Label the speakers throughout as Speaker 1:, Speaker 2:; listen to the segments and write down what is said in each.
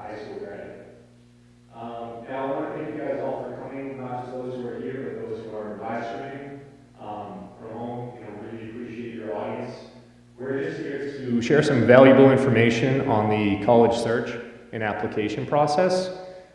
Speaker 1: high school graduate. Now, I want to thank you guys all for coming, not just those who are here, but those who are live streaming from home. Really appreciate your audience. We're just here to share some valuable information on the college search and application process,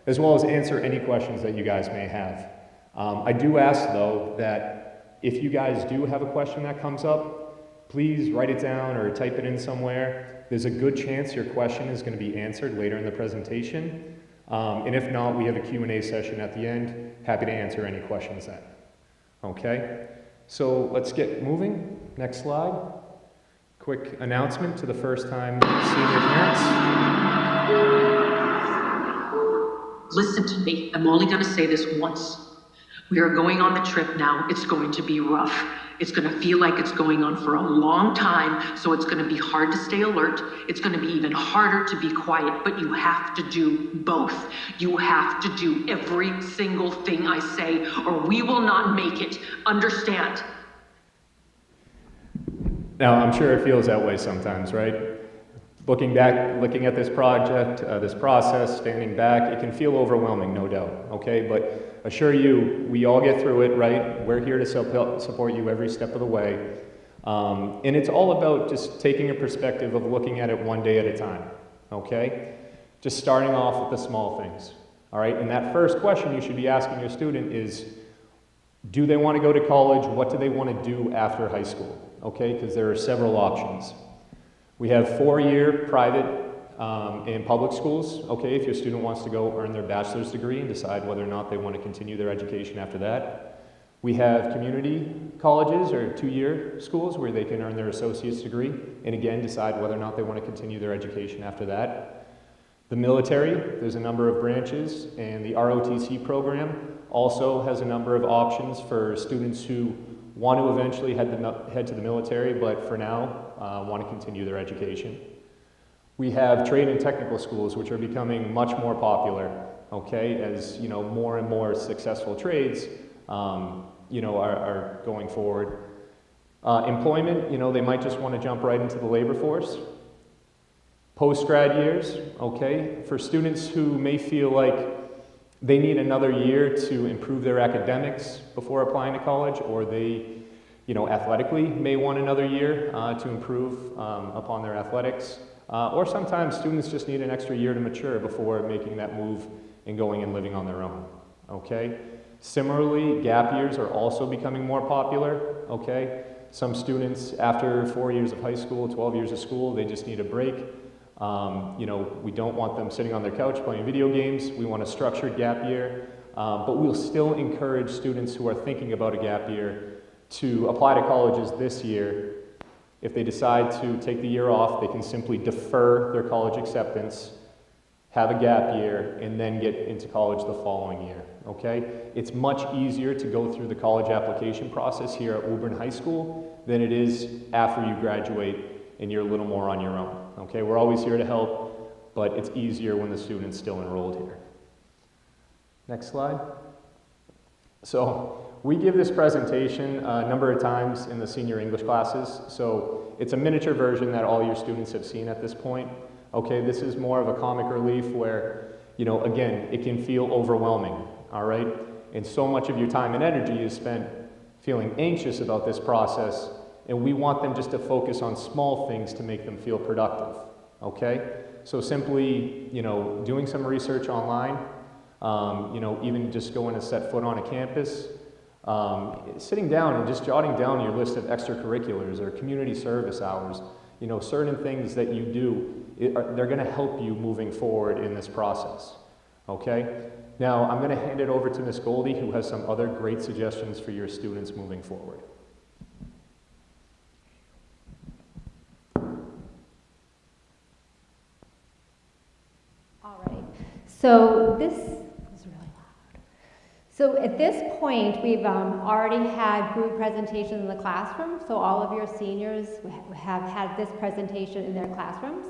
Speaker 1: as well as answer any questions that you guys may have. I do ask, though, that if you guys do have a question that comes up, please write it down or type it in somewhere. There's a good chance your question is going to be answered later in the presentation. And if not, we have a Q&A session at the end. Happy to answer any questions then. Okay, so let's get moving. Next slide. Quick announcement to the first-time senior parents.
Speaker 2: Listen to me. I'm only going to say this once. We are going on the trip now. It's going to be rough. It's going to feel like it's going on for a long time, so it's going to be hard to stay alert. It's going to be even harder to be quiet, but you have to do both. You have to do every single thing I say, or we will not make it. Understand?
Speaker 1: Now, I'm sure it feels that way sometimes, right? Looking back, looking at this project, this process, standing back, it can feel overwhelming, no doubt, okay? But assure you, we all get through it, right? We're here to support you every step of the way. And it's all about just taking a perspective of looking at it one day at a time, okay? Just starting off with the small things, all right? And that first question you should be asking your student is, do they want to go to college? What do they want to do after high school, okay? Because there are several options. We have 4-year private and public schools, okay, if your student wants to go earn their bachelor's degree and decide whether or not they want to continue their education after that. We have community colleges or 2-year schools where they can earn their associate's degree and again decide whether or not they want to continue their education after that. The military, there's a number of branches, and the ROTC program also has a number of options for students who want to eventually head to the military, but for now want to continue their education. We have trade and technical schools, which are becoming much more popular, okay, as more and more successful trades are going forward. Employment, they might just want to jump right into the labor force. Post-grad years, okay, for students who may feel like they need another year to improve their academics before applying to college, or they, athletically may want another year to improve upon their athletics. Or sometimes students just need an extra year to mature before making that move and going and living on their own, okay? Similarly, gap years are also becoming more popular, okay? Some students, after 4 years of high school, 12 years of school, they just need a break. We don't want them sitting on their couch playing video games. We want a structured gap year, but we'll still encourage students who are thinking about a gap year to apply to colleges this year. If they decide to take the year off, they can simply defer their college acceptance, have a gap year, and then get into college the following year, okay? It's much easier to go through the college application process here at Woburn High School than it is after you graduate and you're a little more on your own. Okay, we're always here to help, but it's easier when the student's still enrolled here. Next slide. So we give this presentation a number of times in the senior English classes. So it's a miniature version that all your students have seen at this point. Okay, this is more of a comic relief where, again, it can feel overwhelming, all right? And so much of your time and energy is spent feeling anxious about this process, and we want them just to focus on small things to make them feel productive, okay? So simply, doing some research online, even just going to set foot on a campus, sitting down and just jotting down your list of extracurriculars or community service hours, certain things that you do, they're gonna help you moving forward in this process, okay? Now, I'm gonna hand it over to Ms. Goldie, who has some other great suggestions for your students moving forward.
Speaker 3: So this is really loud. So at this point, we've already had group presentations in the classroom. So all of your seniors have had this presentation in their classrooms.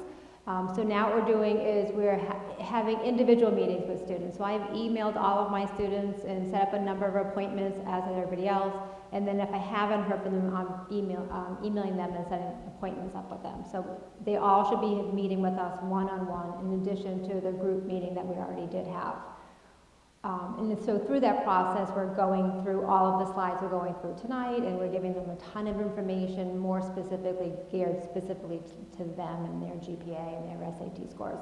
Speaker 3: So now what we're doing is we're having individual meetings with students. So I've emailed all of my students and set up a number of appointments, as with everybody else, and then if I haven't heard from them, I'm emailing them and setting appointments up with them. So they all should be meeting with us one-on-one in addition to the group meeting that we already did have. And so through that process, we're going through all of the slides we're going through tonight, and we're giving them a ton of information, more specifically geared specifically to them and their GPA and their SAT scores.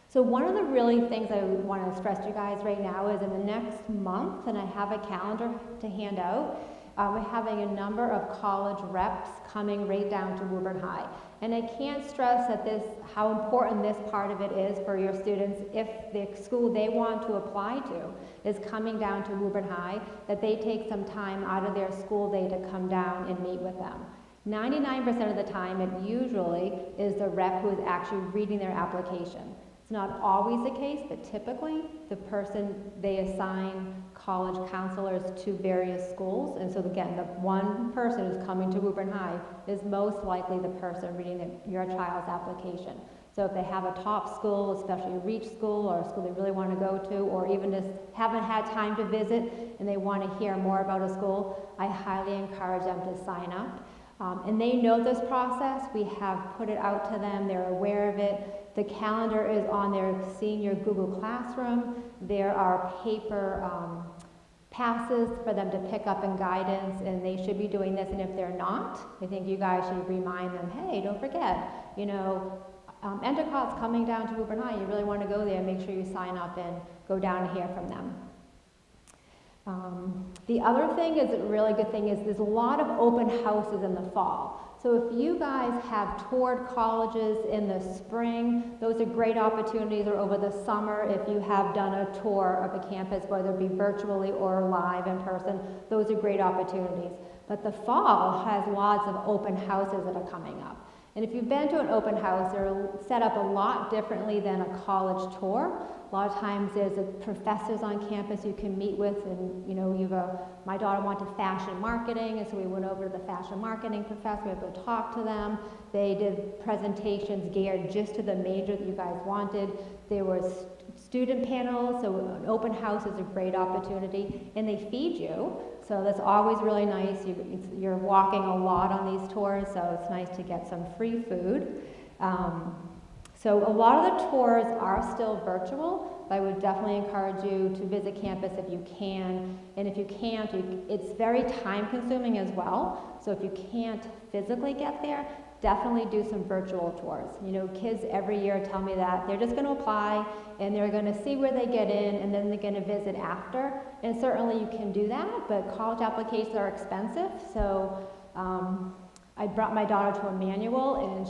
Speaker 3: So one of the really things I want to stress to you guys right now is in the next month, and I have a calendar to hand out, we're having a number of college reps coming right down to Woburn High. And I can't stress that how important this part of it is for your students if the school they want to apply to is coming down to Woburn High, that they take some time out of their school day to come down and meet with them. 99% of the time, it usually is the rep who is actually reading their application. It's not always the case, but typically the person, they assign college counselors to various schools. And so again, the one person who's coming to Woburn High is most likely the person reading your child's application. So if they have a top school, especially a reach school or a school they really want to go to, or even just haven't had time to visit and they want to hear more about a school, I highly encourage them to sign up. And they know this process. We have put it out to them. They're aware of it. The calendar is on their senior Google Classroom. There are paper passes for them to pick up in guidance, and they should be doing this. And if they're not, I think you guys should remind them, hey, don't forget, Endicott's coming down to Woburn High. You really want to go there. Make sure you sign up and go down and hear from them. The other thing is, a really good thing is there's a lot of open houses in the fall. So if you guys have toured colleges in the spring, those are great opportunities, or over the summer if you have done a tour of a campus, whether it be virtually or live in person, those are great opportunities. But the fall has lots of open houses that are coming up. And if you've been to an open house, they're set up a lot differently than a college tour. A lot of times there's professors on campus you can meet with, and my daughter wanted fashion marketing, and so we went over to the fashion marketing professor. We had to go talk to them. They did presentations geared just to the major that you guys wanted. There was student panels, so an open house is a great opportunity, and they feed you. So that's always really nice. You're walking a lot on these tours, so it's nice to get some free food. So a lot of the tours are still virtual, but I would definitely encourage you to visit campus if you can. And if you can't, it's very time consuming as well. So if you can't physically get there, definitely do some virtual tours. Kids every year tell me that they're just going to apply and they're going to see where they get in, and then they're going to visit after. And certainly you can do that, but college applications are expensive. So I brought my daughter to a manual, and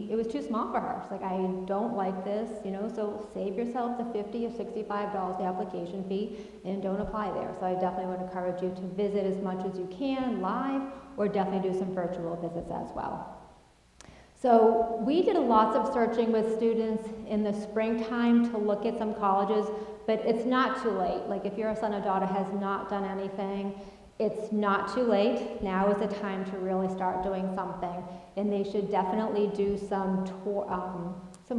Speaker 3: it was too small for her. She's like, I don't like this, so save yourself the $50 or $65 the application fee and don't apply there. So I definitely would encourage you to visit as much as you can live, or definitely do some virtual visits as well. So we did lots of searching with students in the springtime to look at some colleges, but it's not too late. Like if your son or daughter has not done anything, it's not too late. Now is the time to really start doing something, and they should definitely do some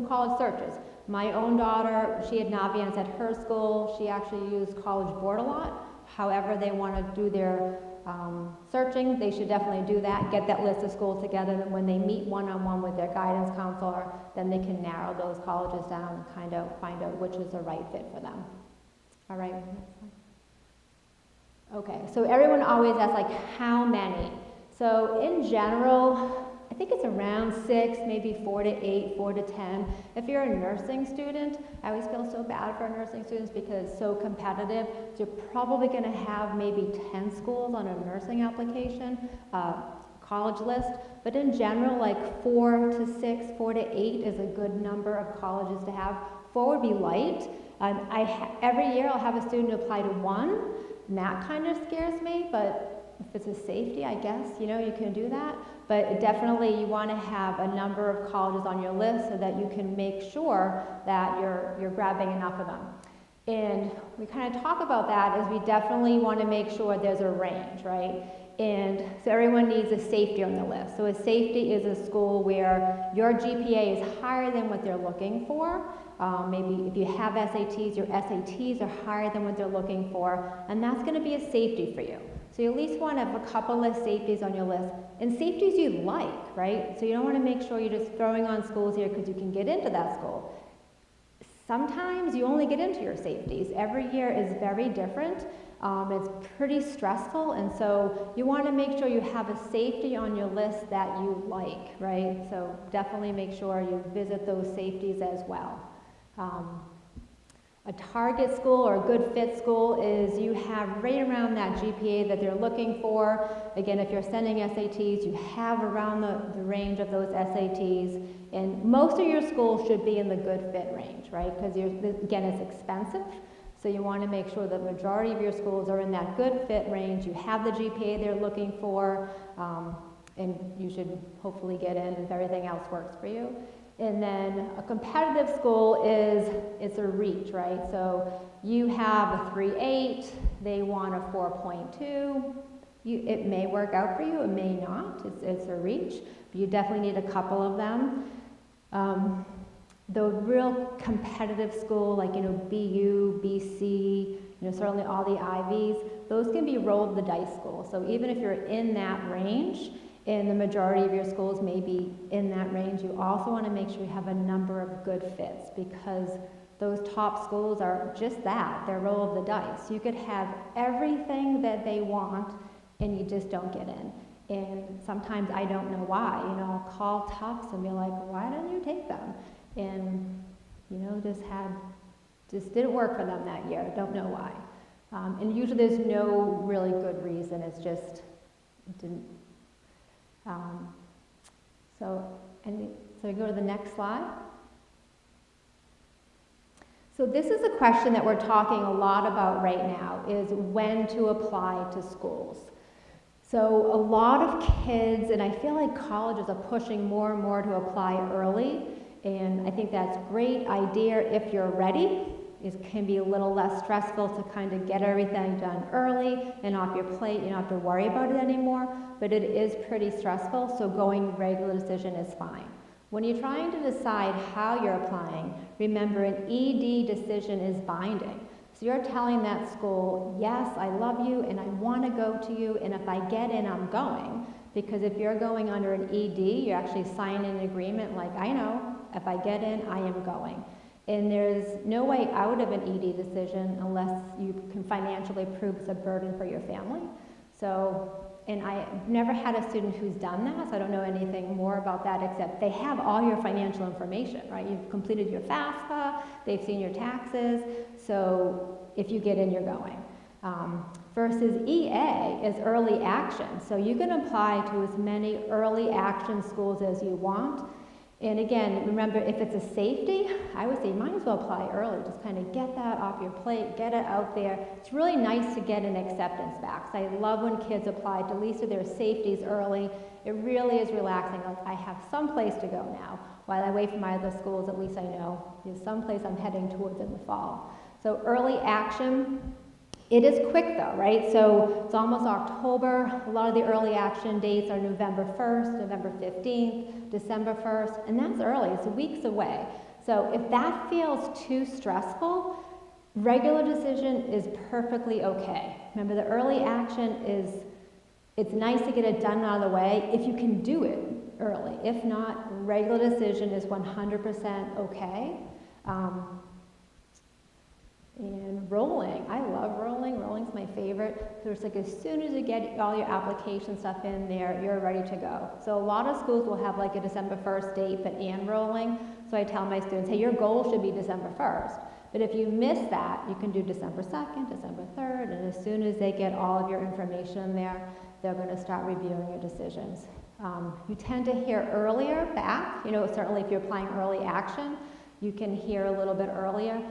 Speaker 3: college searches. My own daughter, she had Naviance at her school. She actually used College Board a lot. However they want to do their searching, they should definitely do that, get that list of schools together, and when they meet one-on-one with their guidance counselor, then they can narrow those colleges down and kind of find out which is the right fit for them. All right. Okay, so everyone always asks, how many? So in general, I think it's around 6, maybe 4 to 8, 4 to 10. If you're a nursing student, I always feel so bad for nursing students because it's so competitive. So you're probably going to have maybe 10 schools on a nursing application, college list. But in general, 4 to 6, 4 to 8 is a good number of colleges to have. 4 would be light. Every year I'll have a student apply to 1. And that kind of scares me, but if it's a safety, I guess, you can do that. But definitely you want to have a number of colleges on your list so that you can make sure that you're grabbing enough of them. And we kind of talk about that as we definitely want to make sure there's a range, right? And so everyone needs a safety on the list. So a safety is a school where your GPA is higher than what they're looking for. Maybe if you have SATs, your SATs are higher than what they're looking for, and that's going to be a safety for you. So you at least want to have a couple of safeties on your list, and safeties you like, right? So you don't want to make sure you're just throwing on schools here because you can get into that school. Sometimes you only get into your safeties. Every year is very different. It's pretty stressful, and so you want to make sure you have a safety on your list that you like, right? So definitely make sure you visit those safeties as well. A target school or a good fit school is you have right around that GPA that they're looking for. Again, if you're sending SATs, you have around the range of those SATs. And most of your schools should be in the good fit range, right? Because again, it's expensive. So you want to make sure the majority of your schools are in that good fit range. You have the GPA they're looking for, and you should hopefully get in if everything else works for you. And then a competitive school it's a reach, right? So you have a 3.8, they want a 4.2. It may work out for you, it may not. It's a reach, but you definitely need a couple of them. The real competitive school, like, BU, BC, certainly all the Ivies, those can be rolled the dice schools. So even if you're in that range, and the majority of your schools may be in that range, you also want to make sure you have a number of good fits, because those top schools are just that, they're roll of the dice. You could have everything that they want and you just don't get in. And sometimes I don't know why, I'll call Tufts and be like, why didn't you take them? And, just didn't work for them that year, don't know why. And usually there's no really good reason, it's just, it didn't. So we go to the next slide. So this is a question that we're talking a lot about right now, is when to apply to schools. So a lot of kids, and I feel like colleges are pushing more and more to apply early, and I think that's a great idea if you're ready. It can be a little less stressful to kind of get everything done early and off your plate. You don't have to worry about it anymore, but it is pretty stressful, so going regular decision is fine. When you're trying to decide how you're applying, remember an ED decision is binding. So you're telling that school, yes, I love you and I want to go to you, and if I get in, I'm going. Because if you're going under an ED, you're actually signing an agreement like, I know, if I get in, I am going. And there's no way out of an ED decision unless you can financially prove it's a burden for your family. So, and I've never had a student who's done that, so I don't know anything more about that except they have all your financial information, right? You've completed your FAFSA, they've seen your taxes, so if you get in, you're going. Versus EA is early action. So you can apply to as many early action schools as you want. And again, remember, if it's a safety, I would say you might as well apply early. Just kind of get that off your plate, get it out there. It's really nice to get an acceptance back. So I love when kids apply to at least to their safeties early. It really is relaxing. Like, I have some place to go now. While I wait for my other schools, at least I know there's some place I'm heading towards in the fall. So early action. It is quick though, right? So it's almost October. A lot of the early action dates are November 1st, November 15th, December 1st, and that's early, it's weeks away. So if that feels too stressful, regular decision is perfectly okay. Remember, the early action it's nice to get it done out of the way if you can do it early. If not, regular decision is 100% okay. And rolling, I love rolling. Rolling's my favorite. So it's like as soon as you get all your application stuff in there, you're ready to go. So a lot of schools will have like a December 1st date, but and rolling. So I tell my students, hey, your goal should be December 1st. But if you miss that, you can do December 2nd, December 3rd, and as soon as they get all of your information in there, they're going to start reviewing your decisions. You tend to hear earlier back. Certainly if you're applying early action, you can hear a little bit earlier.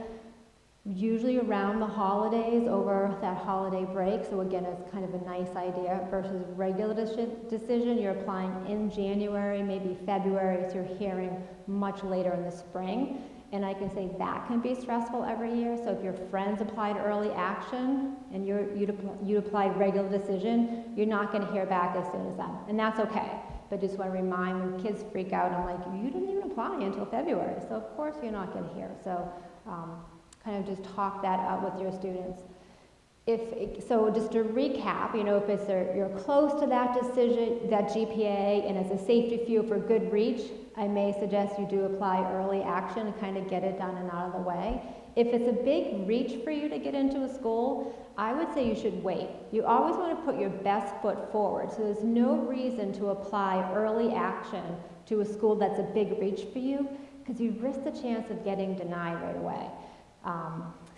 Speaker 3: Usually around the holidays, over that holiday break. So again, it's kind of a nice idea versus regular decision. You're applying in January, maybe February, so you're hearing much later in the spring. And I can say that can be stressful every year. So if your friends applied early action and you applied regular decision, you're not going to hear back as soon as them. And that's okay. But just want to remind, when kids freak out, I'm like, you didn't even apply until February. So of course you're not going to hear. So kind of just talk that out with your students. So just to recap, if you're close to that decision, that GPA, and it's a safety fuel for good reach, I may suggest you do apply early action and kind of get it done and out of the way. If it's a big reach for you to get into a school, I would say you should wait. You always want to put your best foot forward, so there's no reason to apply early action to a school that's a big reach for you, because you risk the chance of getting denied right away.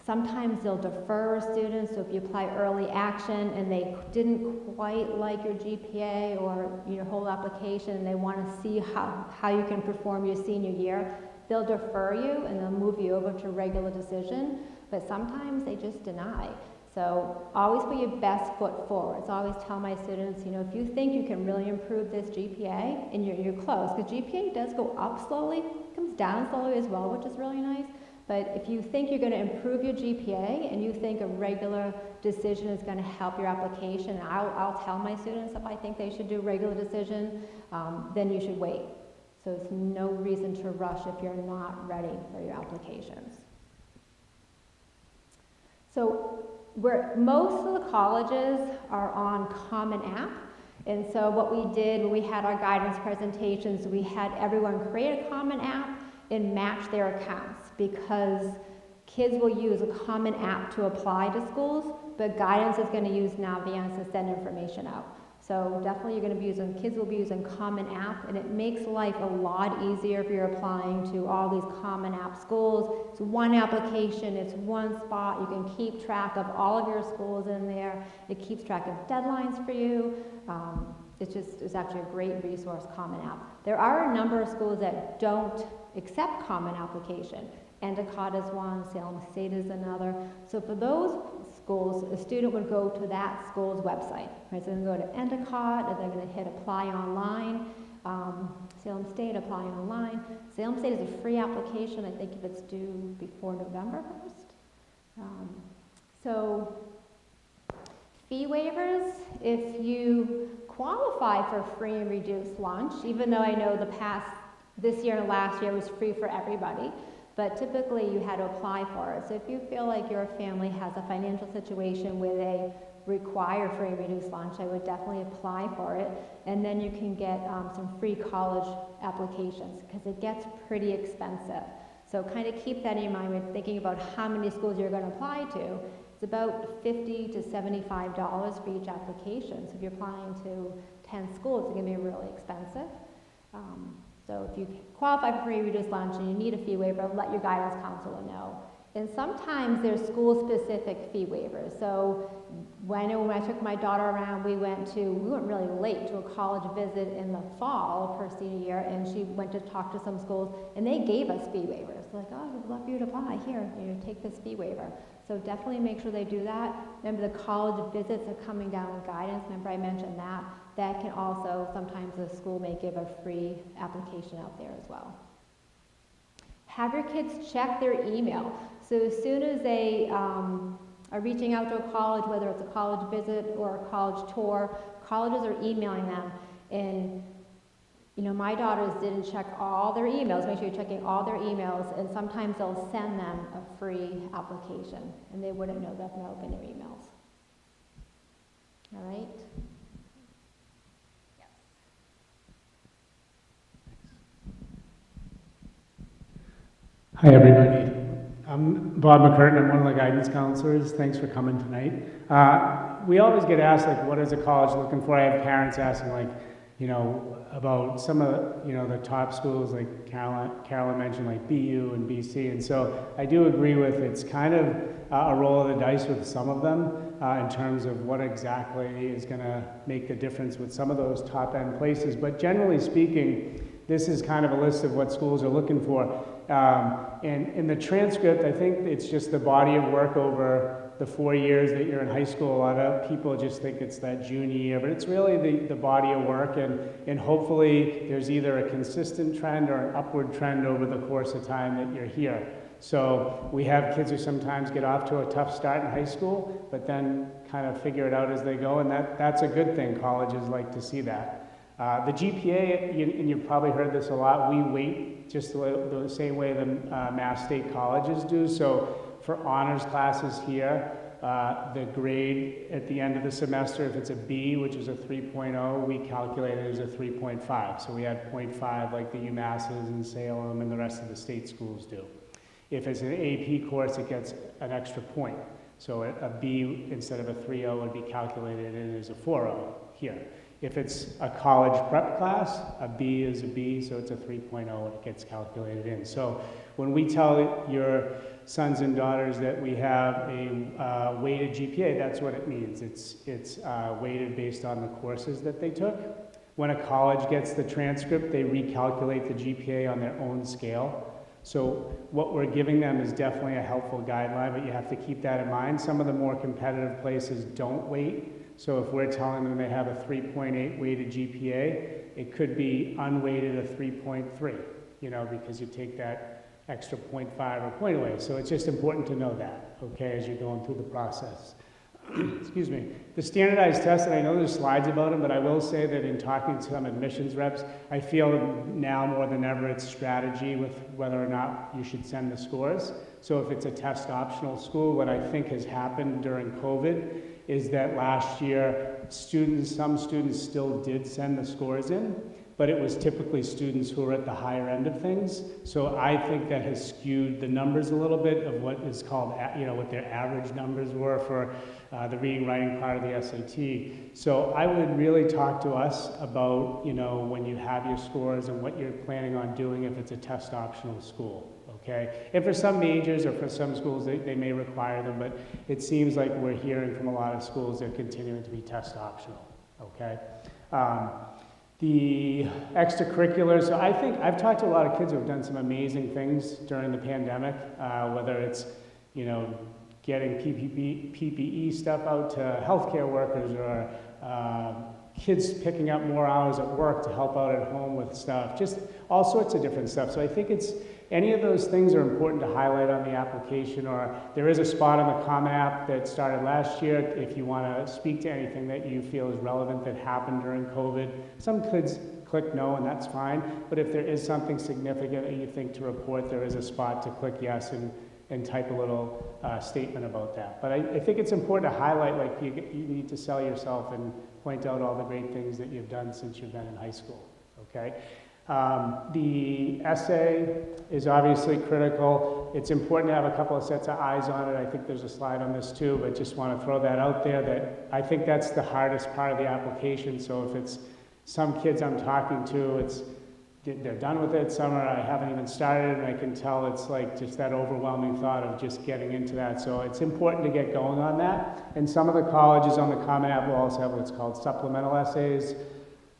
Speaker 3: Sometimes they'll defer students, so if you apply early action and they didn't quite like your GPA or your whole application and they want to see how you can perform your senior year, they'll defer you and they'll move you over to regular decision, but sometimes they just deny. So always put your best foot forward. So I always tell my students, if you think you can really improve this GPA and you're close, because GPA does go up slowly, it comes down slowly as well, which is really nice. But if you think you're going to improve your GPA and you think a regular decision is going to help your application, and I'll tell my students if I think they should do regular decision, then you should wait. So there's no reason to rush if you're not ready for your applications. So most of the colleges are on Common App. And so what we did when we had our guidance presentations, we had everyone create a Common App and match their accounts, because kids will use a Common App to apply to schools, but guidance is going to use Naviance to send information out. So definitely kids will be using Common App, and it makes life a lot easier if you're applying to all these Common App schools. It's one application, it's one spot, you can keep track of all of your schools in there. It keeps track of deadlines for you. It's actually a great resource, Common App. There are a number of schools that don't accept Common Application. Endicott is one, Salem State is another. So for those schools, a student would go to that school's website. Right? So they're going to go to Endicott, and they're going to hit Apply Online. Salem State, Apply Online. Salem State is a free application, I think, if it's due before November 1st. So fee waivers, if you qualify for free and reduced lunch, even though I know this year and last year was free for everybody, but typically you had to apply for it. So if you feel like your family has a financial situation where they require free and reduced lunch, I would definitely apply for it. And then you can get some free college applications, because it gets pretty expensive. So kind of keep that in mind when thinking about how many schools you're going to apply to. It's about $50 to $75 for each application. So if you're applying to 10 schools, it's going to be really expensive. So if you qualify for free reduced lunch and you need a fee waiver, let your guidance counselor know. And sometimes there's school-specific fee waivers. So when I took my daughter around, we went really late to a college visit in the fall of her senior year, and she went to talk to some schools, and they gave us fee waivers. Like, oh, we'd love you to apply. Here, take this fee waiver. So definitely make sure they do that. Remember, the college visits are coming down with guidance. Remember I mentioned that. That can also, sometimes the school may give a free application out there as well. Have your kids check their email. So as soon as they are reaching out to a college, whether it's a college visit or a college tour, colleges are emailing them. And my daughters didn't check all their emails. Make sure you're checking all their emails, and sometimes they'll send them a free application, and they wouldn't know that if not open their emails. All right?
Speaker 4: Hi, everybody. I'm Bob McCurtain. I'm one of the guidance counselors. Thanks for coming tonight. We always get asked, what is a college looking for? I have parents asking, about some of the top schools, like Carolyn mentioned, like BU and BC. And so I do agree with it's kind of a roll of the dice with some of them in terms of what exactly is going to make the difference with some of those top-end places. But generally speaking, this is kind of a list of what schools are looking for. And in the transcript, I think it's just the body of work over the 4 years that you're in high school. A lot of people just think it's that junior year, but it's really the body of work, and hopefully there's either a consistent trend or an upward trend over the course of time that you're here. So we have kids who sometimes get off to a tough start in high school, but then kind of figure it out as they go, and that's a good thing. Colleges like to see that. The GPA, and you've probably heard this a lot, we weight just the same way the Mass State colleges do. So for honors classes here, the grade at the end of the semester, if it's a B, which is a 3.0, we calculate it as a 3.5. So we add 0.5 like the UMasses and Salem and the rest of the state schools do. If it's an AP course, it gets an extra point. So a B instead of a 3.0 would be calculated in as a 4.0 here. If it's a college prep class, a B is a B, so it's a 3.0 and it gets calculated in. So when we tell your sons and daughters that we have a weighted GPA, that's what it means. It's weighted based on the courses that they took. When a college gets the transcript, they recalculate the GPA on their own scale. So what we're giving them is definitely a helpful guideline, but you have to keep that in mind. Some of the more competitive places don't weight. So if we're telling them they have a 3.8 weighted GPA, it could be unweighted a 3.3, because you take that extra 0.5 or point away. So it's just important to know that, okay, as you're going through the process. Excuse me. The standardized tests, and I know there's slides about them, but I will say that in talking to some admissions reps, I feel now more than ever it's strategy with whether or not you should send the scores. So if it's a test optional school, what I think has happened during COVID is that last year some students still did send the scores in, but it was typically students who were at the higher end of things. So I think that has skewed the numbers a little bit of what is called, what their average numbers were for the reading, writing part of the SAT. So I would really talk to us about, when you have your scores and what you're planning on doing if it's a test optional school. Okay, and for some majors or for some schools, they may require them, but it seems like we're hearing from a lot of schools they're continuing to be test optional. Okay, the extracurriculars. So I think I've talked to a lot of kids who have done some amazing things during the pandemic, whether it's getting PPE stuff out to healthcare workers or kids picking up more hours at work to help out at home with stuff, just all sorts of different stuff. So I think any of those things are important to highlight on the application, or there is a spot on the Common App that started last year if you want to speak to anything that you feel is relevant that happened during COVID. Some kids click no, and that's fine, but if there is something significant that you think to report, there is a spot to click yes and type a little statement about that. But I think it's important to highlight, like you need to sell yourself and point out all the great things that you've done since you've been in high school, okay? The essay is obviously critical. It's important to have a couple of sets of eyes on it. I think there's a slide on this too, but just want to throw that out there that I think that's the hardest part of the application. So if it's some kids I'm talking to, they're done with it, some I haven't even started, and I can tell it's like just that overwhelming thought of just getting into that. So it's important to get going on that. And some of the colleges on the Common App will also have what's called supplemental essays.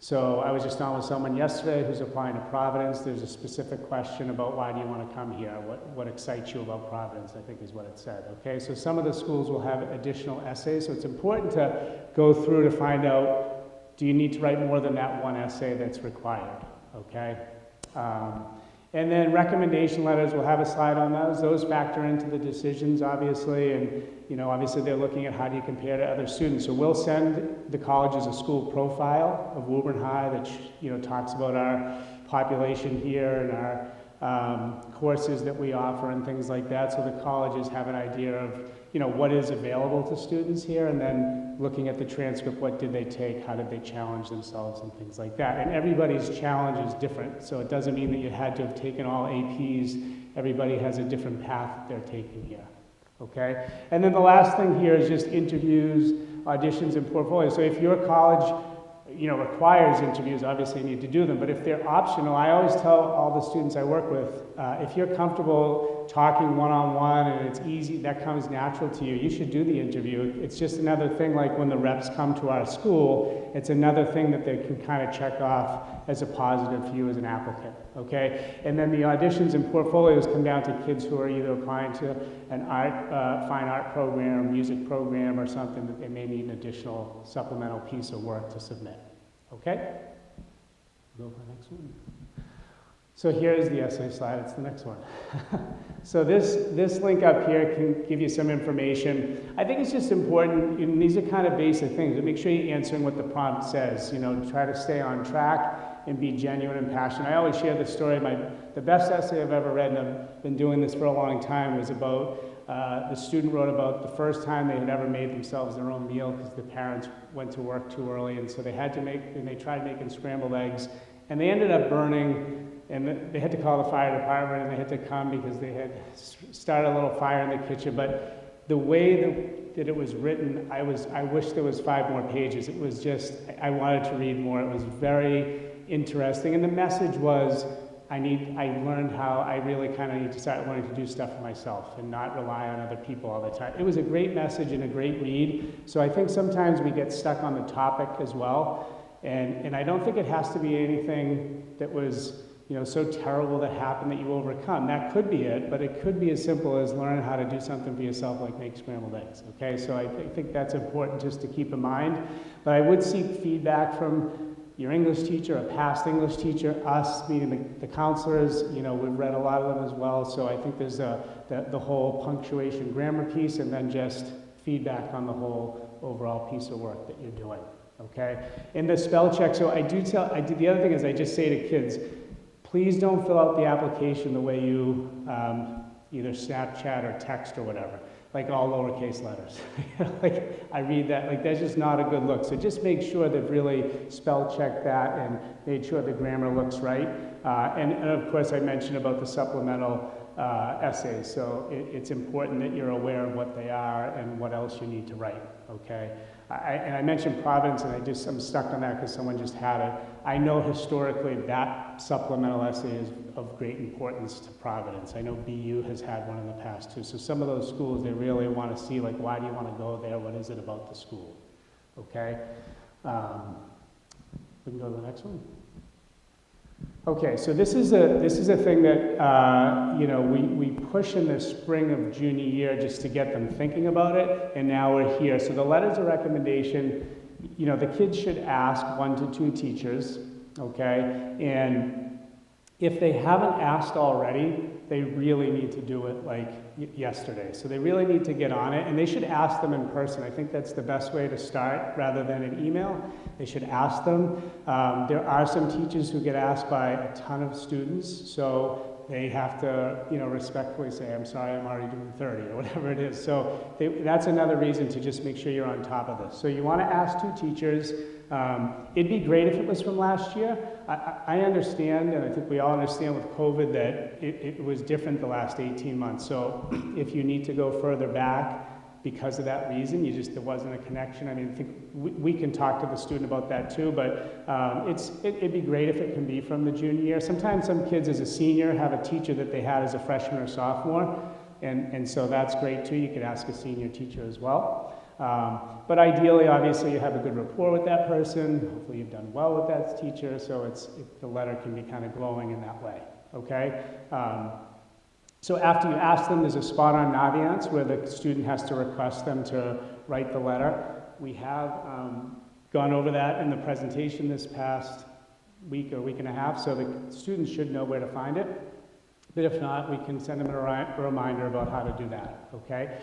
Speaker 4: So I was just on with someone yesterday who's applying to Providence. There's a specific question about why do you want to come here? What excites you about Providence, I think is what it said. Okay, so some of the schools will have additional essays. So it's important to go through to find out, do you need to write more than that one essay that's required? Okay. And then recommendation letters, we'll have a slide on those. Those factor into the decisions, obviously, and obviously they're looking at how do you compare to other students. So we'll send the colleges a school profile of Woburn High that talks about our population here and our courses that we offer and things like that. So the colleges have an idea of what is available to students here, and then looking at the transcript, what did they take, how did they challenge themselves, and things like that. And everybody's challenge is different, so it doesn't mean that you had to have taken all APs. Everybody has a different path that they're taking here, okay? And then the last thing here is just interviews, auditions, and portfolios. So if your college requires interviews, obviously you need to do them, but if they're optional, I always tell all the students I work with, if you're comfortable talking one-on-one and it's easy, that comes natural to you, you should do the interview. It's just another thing, like when the reps come to our school, it's another thing that they can kind of check off as a positive for you as an applicant, okay? And then the auditions and portfolios come down to kids who are either applying to an fine art program, music program, or something that they may need an additional supplemental piece of work to submit. Okay? Go for the next one. So here's the essay slide. It's the next one. So this link up here can give you some information. I think it's just important, and these are kind of basic things, but make sure you're answering what the prompt says. Try to stay on track and be genuine and passionate. I always share the story. The best essay I've ever read, and I've been doing this for a long time, was about The student wrote about the first time they had ever made themselves their own meal because the parents went to work too early, and so they had to make, and they tried making scrambled eggs, and they ended up burning, and they had to call the fire department, and they had to come because they had started a little fire in the kitchen. But the way that it was written, I wish there was 5 more pages. It was just, I wanted to read more. It was very interesting, and the message was, I learned how I really kind of need to start learning to do stuff for myself and not rely on other people all the time. It was a great message and a great read. So I think sometimes we get stuck on the topic as well. And I don't think it has to be anything that was, so terrible that happened that you overcome. That could be it, but it could be as simple as learning how to do something for yourself, like make scrambled eggs, okay? So I think that's important just to keep in mind. But I would seek feedback from your English teacher, a past English teacher, us, meaning the counselors, we've read a lot of them as well. So I think there's the whole punctuation grammar piece, and then just feedback on the whole overall piece of work that you're doing, okay? In the spell check, so the other thing is I just say to kids, please don't fill out the application the way you either Snapchat or text or whatever, like all lowercase letters. Like I read that, like that's just not a good look. So just make sure they've really spell checked that and made sure the grammar looks right. And of course I mentioned about the supplemental essays. So it's important that you're aware of what they are and what else you need to write, okay? And I mentioned Providence, and I'm stuck on that because someone just had it. I know historically that supplemental essay is of great importance to Providence. I know BU has had one in the past too. So some of those schools, they really want to see, like, why do you want to go there? What is it about the school? Okay? We can go to the next one. Okay, so this is a thing that we push in the spring of junior year just to get them thinking about it, and now we're here. So the letters of recommendation, the kids should ask 1 to 2 teachers, okay? And if they haven't asked already, they really need to do it like yesterday. So they really need to get on it, and they should ask them in person. I think that's the best way to start rather than an email. They should ask them. There are some teachers who get asked by a ton of students, so they have to, respectfully say, I'm sorry, I'm already doing 30 or whatever it is. So that's another reason to just make sure you're on top of this. So you want to ask 2 teachers. It'd be great if it was from last year. I understand, and I think we all understand with COVID that it was different the last 18 months. So if you need to go further back because of that reason, there wasn't a connection. I mean, I think we can talk to the student about that too, but it'd be great if it can be from the junior year. Sometimes some kids as a senior have a teacher that they had as a freshman or sophomore, and so that's great too. You could ask a senior teacher as well. But ideally, obviously, you have a good rapport with that person. Hopefully you've done well with that teacher, so the letter can be kind of glowing in that way, okay? So after you ask them, there's a spot on Naviance where the student has to request them to write the letter. We have gone over that in the presentation this past week or week and a half, so the students should know where to find it. But if not, we can send them a reminder about how to do that, okay?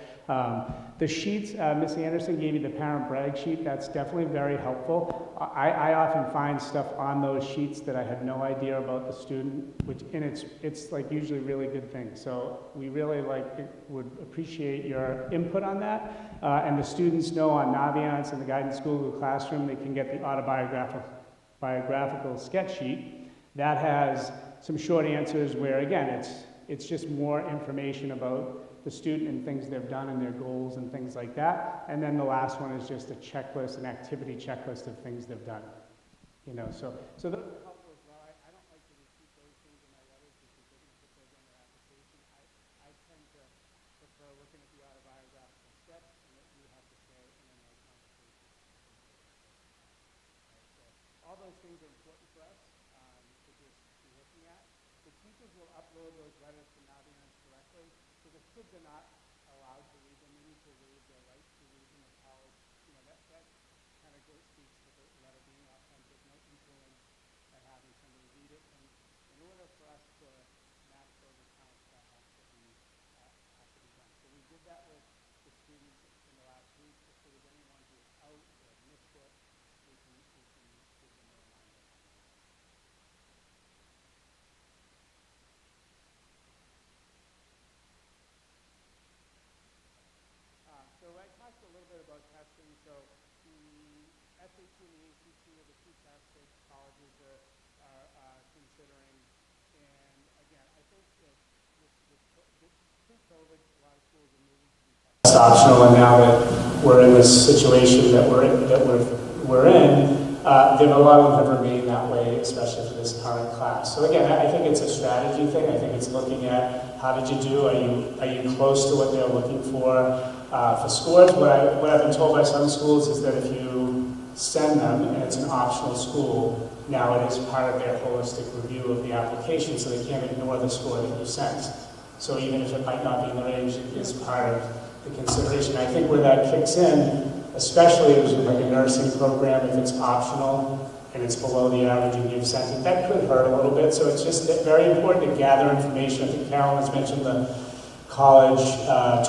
Speaker 4: The sheets, Ms. Anderson gave you the parent brag sheet. That's definitely very helpful. I often find stuff on those sheets that I had no idea about the student, and it's like usually really good things. So we really would appreciate your input on that. And the students know on Naviance and the Guidance Google Classroom, they can get the autobiographical sketch sheet that has some short answers where, again, it's just more information about the student and things they've done and their goals and things like that. And then the last one is just a checklist, an activity checklist of things they've done. So those are helpful as well. I don't like to repeat those things in my letters because they're going to put those on their application. I tend to prefer looking at the autobiographical sketch and what you have to say, and then our conversation. Right, so all those things are important for us to just be looking at. The teachers will upload those letters to Naviance directly, so the kids are not allowed to read them. They need to waive their right to read them at college. That kind of speaks to the letter being authentic, no influence by having somebody read it. And in order for us to match those accounts, that has to be done. So we did that with the students in the last week. If there was anyone who was out or missed it, we can give them a reminder on that. question. So the SAT and the ACT are the two tests that colleges are considering. And again, I think that pre-COVID, a lot of schools are moving to these tests. It's optional, and now that we're in this situation that we're in, there are a lot of them have remained that way, especially for this current class. So again, I think it's a strategy thing. I think it's looking at how did you do? Are you close to what they're looking for scores? What I've been told by some schools is that if you send them and it's an optional school, now it is part of their holistic review of the application, so they can't ignore the score that you sent. So even if it might not be in the range, it is part of the consideration. I think where that kicks in, especially if it's like a nursing program, if it's optional and it's below the average and you've sent it, that could hurt a little bit. So it's just very important to gather information. I think Carolyn has mentioned the college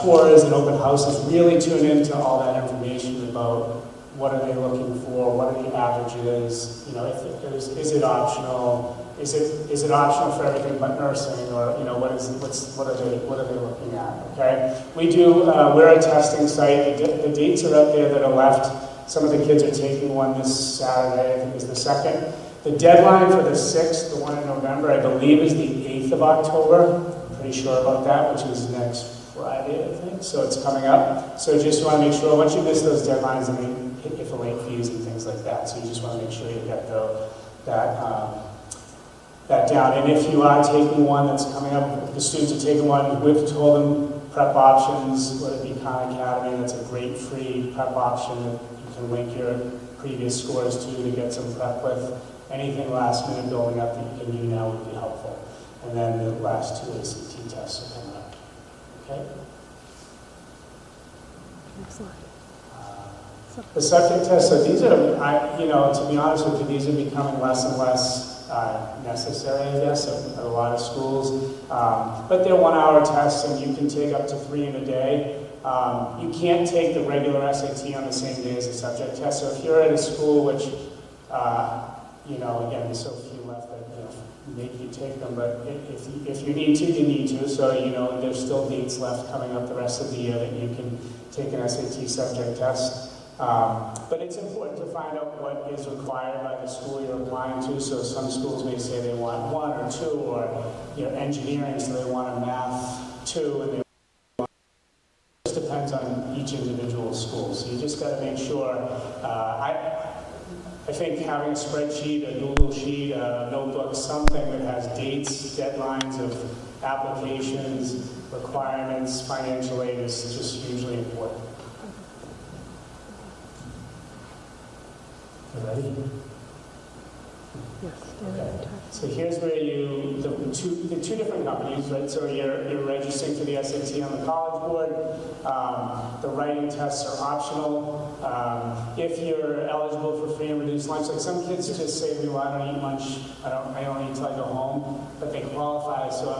Speaker 4: tours and open houses. Really tune into all that information about what are they looking for, what are the averages, you know, is it optional? Is it optional for everything but nursing, or you know what are they looking at? Okay, we're a testing site. The dates are up there that are left. Some of the kids are taking one this Saturday. I think is the 2nd. The deadline for the 6th, the one in November, I believe is the 8th of October. I'm pretty sure about that, which is next Friday, I think. So it's coming up. So just want to make sure once you miss those deadlines, and they hit you for late fees and things like that. So you just want to make sure you get that down. And if you are taking one that's coming up, the students are taking one, we've told them prep options, whether it be Khan Academy, that's a great free prep option that you can link your previous scores to get some prep with. Anything last minute building up that you can do now would be helpful. And then the last 2 ACT tests are coming up. Okay?
Speaker 5: Excellent.
Speaker 4: The subject tests, so these are, to be honest with you, these are becoming less and less necessary, I guess, at a lot of schools. But they're 1-hour tests, and you can take up to 3 in a day. You can't take the regular SAT on the same day as a subject test. So if you're at a school which, again, there's so few left that make you take them, but if you need to, you need to. So, there's still dates left coming up the rest of the year that you can take an SAT subject test. But it's important to find out what is required by the school you're applying to. So some schools may say they want 1 or 2, or engineering, so they want a math 2, and it just depends on each individual school. So you just got to make sure. I think having a spreadsheet, a Google sheet, a notebook, something that has dates, deadlines of applications, requirements, financial aid is just hugely important. Ready?
Speaker 5: Yes.
Speaker 4: Okay. So here's where the two different companies, right? So you're registering for the SAT on the College Board. The writing tests are optional. If you're eligible for free and reduced lunch, like some kids just say, well, I don't eat lunch. I don't eat till I go home, but they qualify. So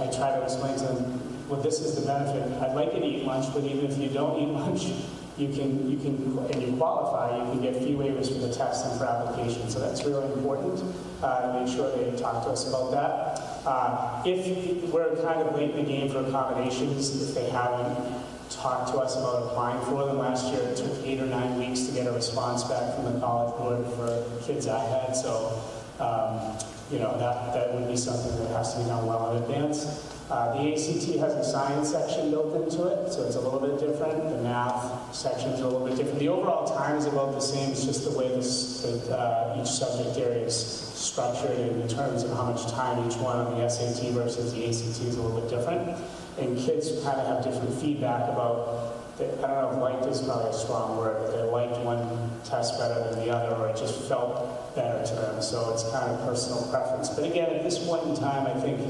Speaker 4: I try to explain to them, well, this is the benefit. I'd like you to eat lunch, but even if you don't eat lunch, you can, and you qualify, you can get fee waivers for the test and for application. So that's really important to make sure they talk to us about that. If we're kind of late in the game for accommodations, if they haven't talked to us about applying for them, last year it took 8 or 9 weeks to get a response back from the College Board for kids I had. So, that would be something that has to be done well in advance. The ACT has a science section built into it, so it's a little bit different. The math section is a little bit different. The overall time is about the same. It's just the way each subject area is structured in terms of how much time each one on the SAT versus the ACT is a little bit different. And kids kind of have different feedback about, I don't know if liked is probably a strong word, but they liked one test better than the other, or it just felt better to them. So it's kind of personal preference. But again, at this point in time, I think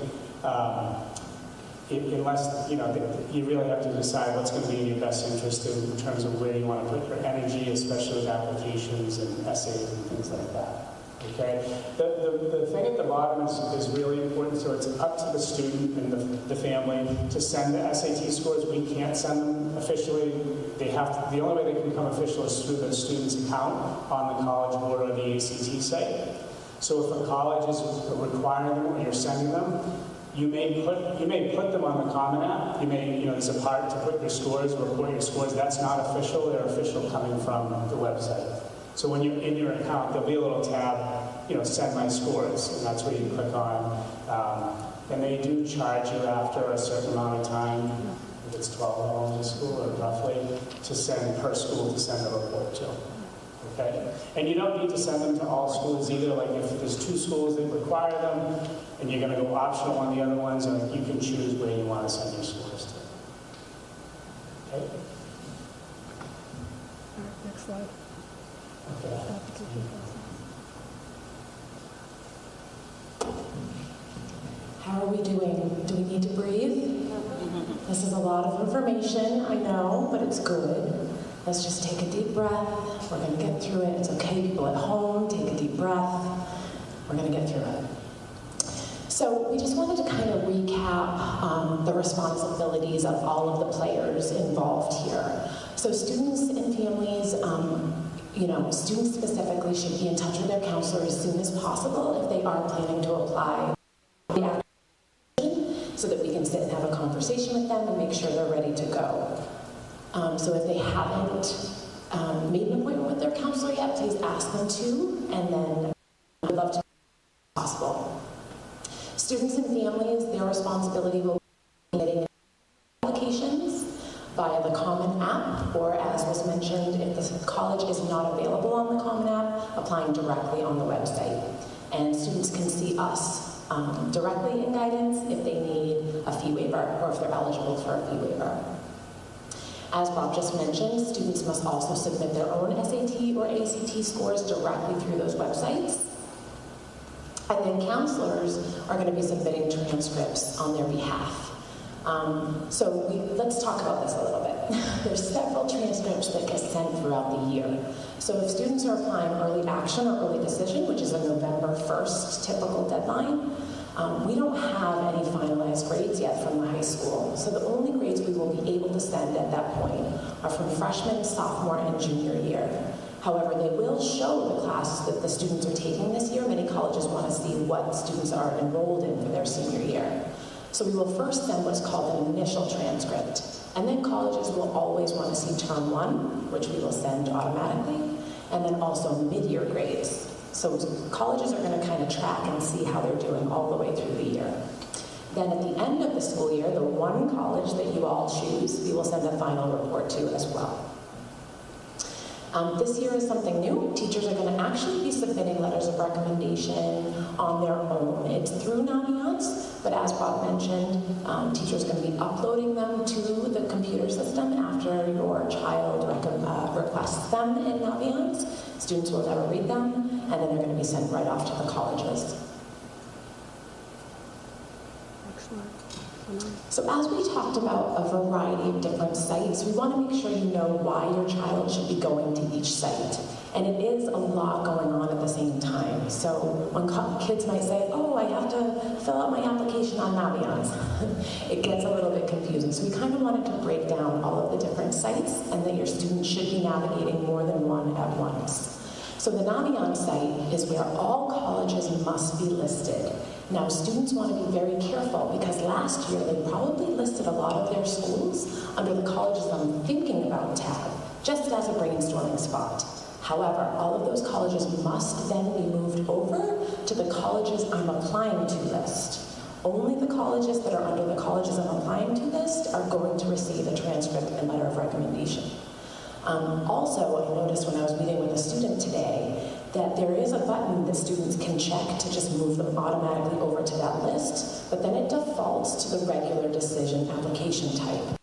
Speaker 4: unless, you really have to decide what's going to be in your best interest in terms of where you want to put your energy, especially with applications and essays and things like that. Okay? The thing at the bottom is really important, so it's up to the student and the family to send the SAT scores. We can't send them officially. The only way they can become official is through the student's account on the College Board or the ACT site. So if a college is requiring them or you're sending them, You may put them on the Common App. There's a part to put your scores, report your scores. That's not official. They're official coming from the website. So when you're in your account, there'll be a little tab, send my scores, and that's where you click on. And they do charge you after a certain amount of time, if it's 12 elementary school or roughly, to send per school to send a report to. Okay? And you don't need to send them to all schools either. Like if there's 2 schools that require them, and you're going to go optional on the other ones, or you can choose where you want to send your scores to. Okay?
Speaker 5: All right, next slide.
Speaker 4: Okay.
Speaker 5: Application process.
Speaker 6: How are we doing? Do we need to breathe? This is a lot of information, I know, but it's good. Let's just take a deep breath. We're going to get through it. It's okay, people at home, take a deep breath. We're going to get through it. So we just wanted to kind of recap the responsibilities of all of the players involved here. So students and families, students specifically should be in touch with their counselor as soon as possible if they are planning to apply, so that we can sit and have a conversation with them and make sure they're ready to go. So if they haven't made an appointment with their counselor yet, please ask them to, and then we'd love to if possible. Students and families, their responsibility will be getting applications via the Common App, or as was mentioned, if the college is not available on the Common App, applying directly on the website. And students can see us directly in guidance if they need a fee waiver or if they're eligible for a fee waiver. As Bob just mentioned, students must also submit their own SAT or ACT scores directly through those websites. And then counselors are going to be submitting transcripts on their behalf. Let's talk about this a little bit. There's several transcripts that get sent throughout the year. So if students are applying early action or early decision, which is a November 1st typical deadline, we don't have any finalized grades yet from the high school. So the only grades we will be able to send at that point are from freshman, sophomore, and junior year. However, they will show the classes that the students are taking this year. Many colleges want to see what students are enrolled in for their senior year. So we will first send what's called an initial transcript. And then colleges will always want to see term 1, which we will send automatically, and then also mid-year grades. So colleges are going to kind of track and see how they're doing all the way through the year. Then at the end of the school year, the one college that you all choose, we will send a final report to as well. This year is something new. Teachers are going to actually be submitting letters of recommendation on their own. It's through Naviance, but as Bob mentioned, teachers are going to be uploading them to the computer system after your child requests them in Naviance. Students will never read them, and then they're going to be sent right off to the colleges.
Speaker 5: Excellent.
Speaker 6: So as we talked about a variety of different sites, we want to make sure you know why your child should be going to each site. And it is a lot going on at the same time. So when kids might say, oh, I have to fill out my application on Naviance, it gets a little bit confusing. So we kind of wanted to break down all of the different sites and that your students should be navigating more than one at once. So the Naviance site is where all colleges must be listed. Now, students want to be very careful because last year they probably listed a lot of their schools under the colleges I'm thinking about tab, just as a brainstorming spot. However, all of those colleges must then be moved over to the colleges I'm applying to list. Only the colleges that are under the colleges I'm applying to list are going to receive a transcript and letter of recommendation. Also, I noticed when I was meeting with a student today that there is a button that students can check to just move them automatically over to that list, but then it defaults to the regular decision application type.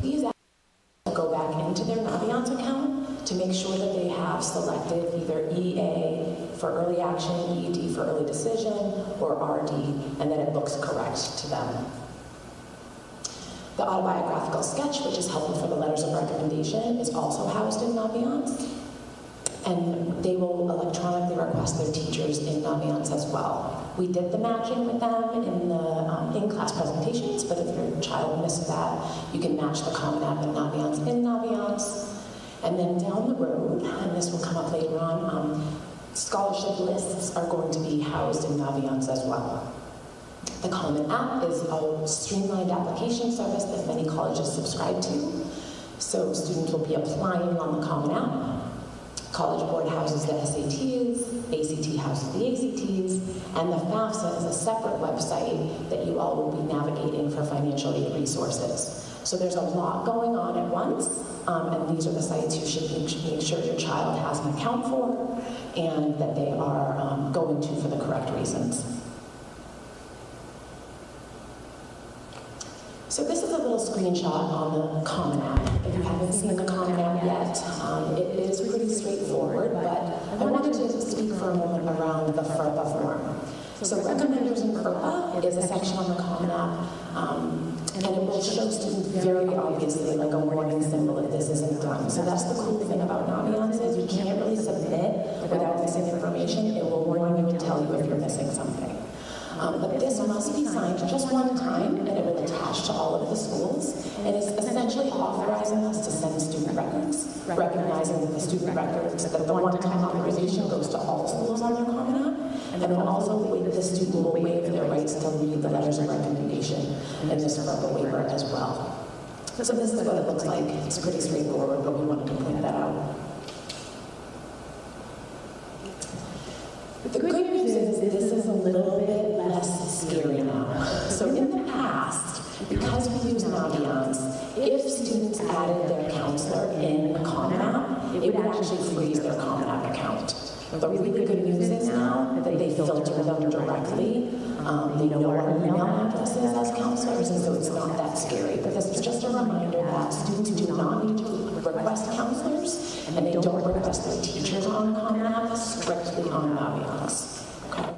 Speaker 6: These will go back into their Naviance account to make sure that they have selected either EA for early action, ED for early decision, or RD, and that it looks correct to them. The autobiographical sketch, which is helpful for the letters of recommendation, is also housed in Naviance. And they will electronically request their teachers in Naviance as well. We did the matching with them in the in-class presentations, but if your child missed that, you can match the Common App and Naviance in Naviance. And then down the road, and this will come up later on, scholarship lists are going to be housed in Naviance as well. The Common App is a streamlined application service that many colleges subscribe to. So students will be applying on the Common App. College Board houses the SATs, ACT houses the ACTs, and the FAFSA is a separate website that you all will be navigating for financial aid resources. So there's a lot going on at once, and these are the sites you should make sure your child has an account for and that they are going to for the correct reasons. So this is a little screenshot on the Common App. If you haven't seen the Common App yet, it is pretty straightforward, but I wanted to speak for a moment around the FERPA form. So recommenders in FERPA is a section on the Common App, and it will show students very obviously like a warning symbol if this isn't done. So that's the cool thing about Naviance is you can't really submit without missing information. It will warn you and tell you if you're missing something. But this must be signed just one time, and it will attach to all of the schools, and it's essentially authorizing us to send student records, recognizing that the student records, that the one-time authorization goes to all schools on their Common App, and then also the student will waive their rights to read the letters of recommendation in this FERPA waiver as well. So this is what it looks like. It's pretty straightforward, but we wanted to point that out. The good news is this is a little bit less scary now. So in the past, because we use Naviance, if students added their counselor in a Common App, it would actually freeze their Common App account. The really good news is now that they filter them directly. They know our email addresses as counselors, and so it's not that scary. But this is just a reminder that students do not need to request counselors, and they don't request their teachers on Common App, strictly on Naviance. Okay.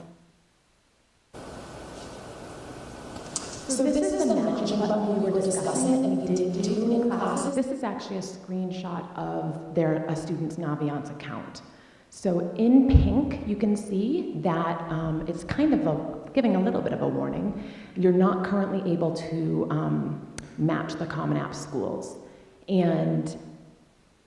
Speaker 6: So this is the matching button we were discussing, and we did do in classes.
Speaker 7: This is actually a screenshot of a student's Naviance account. So in pink, you can see that it's kind of giving a little bit of a warning. You're not currently able to match the Common App schools. And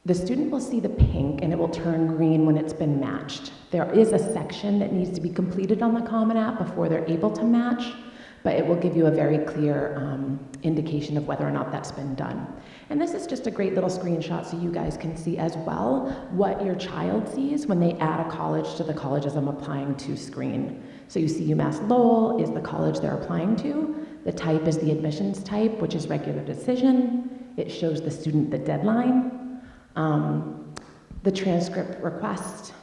Speaker 7: the student will see the pink and it will turn green when it's been matched. There is a section that needs to be completed on the Common App before they're able to match, but it will give you a very clear indication of whether or not that's been done. And this is just a great little screenshot so you guys can see as well what your child sees when they add a college to the colleges I'm applying to screen. So you see UMass Lowell is the college they're applying to. The type is the admissions type, which is regular decision. It shows the student the deadline. The transcript request.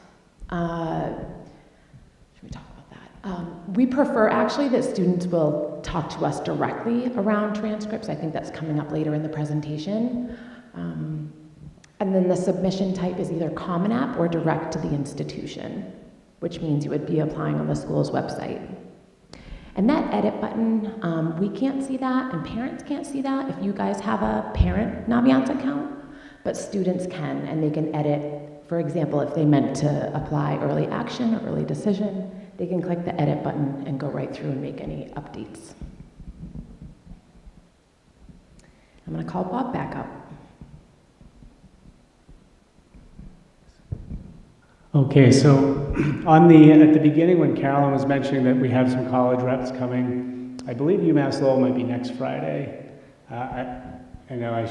Speaker 7: Should we talk about that? We prefer actually that students will talk to us directly around transcripts. I think that's coming up later in the presentation. And then the submission type is either Common App or direct to the institution, which means you would be applying on the school's website. And that edit button, we can't see that and parents can't see that if you guys have a parent Naviance account, but students can, and they can edit. For example, if they meant to apply early action or early decision, they can click the edit button and go right through and make any updates. I'm going to call Bob back up.
Speaker 4: Okay, so at the beginning when Carolyn was mentioning that we have some college reps coming, I believe UMass Lowell might be next Friday. I know I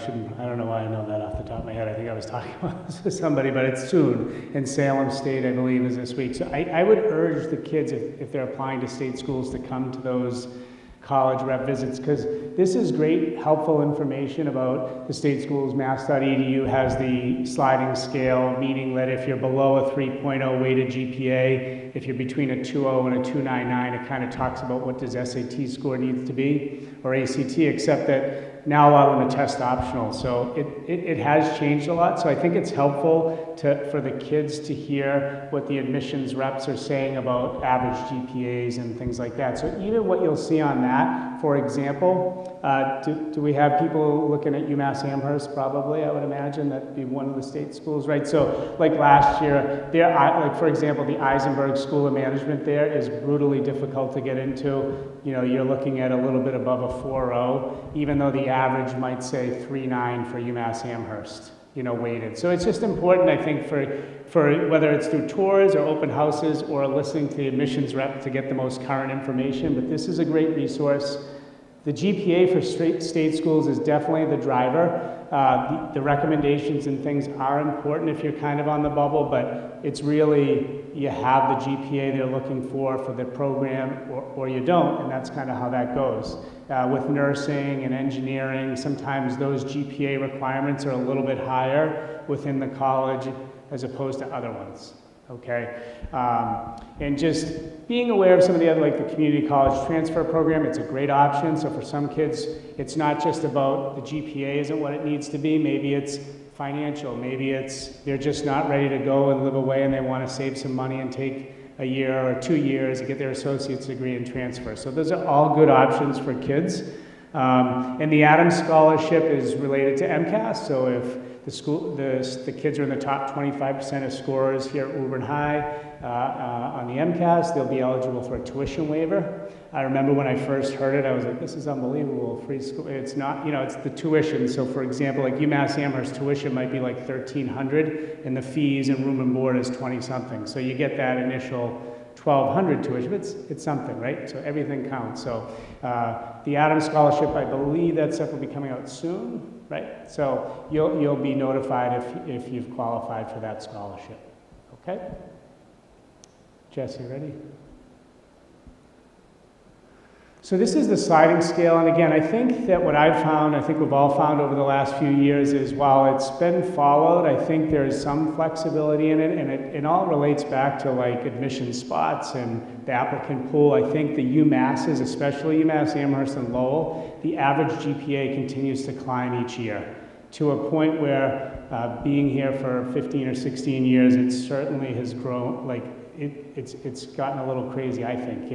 Speaker 4: don't know why I know that off the top of my head. I think I was talking about this with somebody, but it's soon. And Salem State, I believe, is this week. So I would urge the kids, if they're applying to state schools, to come to those college rep visits, because this is great, helpful information about the state schools. Mass.edu has the sliding scale, meaning that if you're below a 3.0 weighted GPA, if you're between a 2.0 and a 2.99, it kind of talks about what does SAT score needs to be, or ACT, except that now allowing the test optional. So it has changed a lot. So I think it's helpful for the kids to hear what the admissions reps are saying about average GPAs and things like that. So even what you'll see on that, for example, do we have people looking at UMass Amherst? Probably, I would imagine that'd be one of the state schools, right? So like last year, like for example, the Eisenberg School of Management there is brutally difficult to get into. You know, you're looking at a little bit above a 4.0, even though the average might say 3.9 for UMass Amherst. weighted. So it's just important, I think, for whether it's through tours or open houses or listening to the admissions rep to get the most current information, but this is a great resource. The GPA for state schools is definitely the driver. The recommendations and things are important if you're kind of on the bubble, but it's really, you have the GPA they're looking for the program, or you don't, and that's kind of how that goes. With nursing and engineering, sometimes those GPA requirements are a little bit higher within the college as opposed to other ones. Okay, and just being aware of some of the other, like the community college transfer program, it's a great option. So for some kids, it's not just about the GPA isn't what it needs to be. Maybe it's financial. Maybe it's they're just not ready to go and live away and they want to save some money and take a year or 2 years to get their associate's degree and transfer. So those are all good options for kids. And the Adams Scholarship is related to MCAS. So if the kids are in the top 25% of scorers here at Woburn High on the MCAS, they'll be eligible for a tuition waiver. I remember when I first heard it, I was like, this is unbelievable, free school. It's not, it's the tuition. So for example, like UMass Amherst tuition might be like $1,300 and the fees and room and board is 20 something. So you get that initial $1,200 tuition, it's something, right? So everything counts. So the Adams Scholarship, I believe that stuff will be coming out soon. Right, so you'll be notified if you've qualified for that scholarship. Okay, Jesse, ready? So this is the sliding scale, and again, I think that what I've found, I think we've all found over the last few years, is while it's been followed, I think there's some flexibility in it, and it all relates back to like admission spots and the applicant pool. I think the UMasses, especially UMass Amherst and Lowell, the average GPA continues to climb each year to a point where being here for 15 or 16 years, it certainly has grown, like it's gotten a little crazy, I think,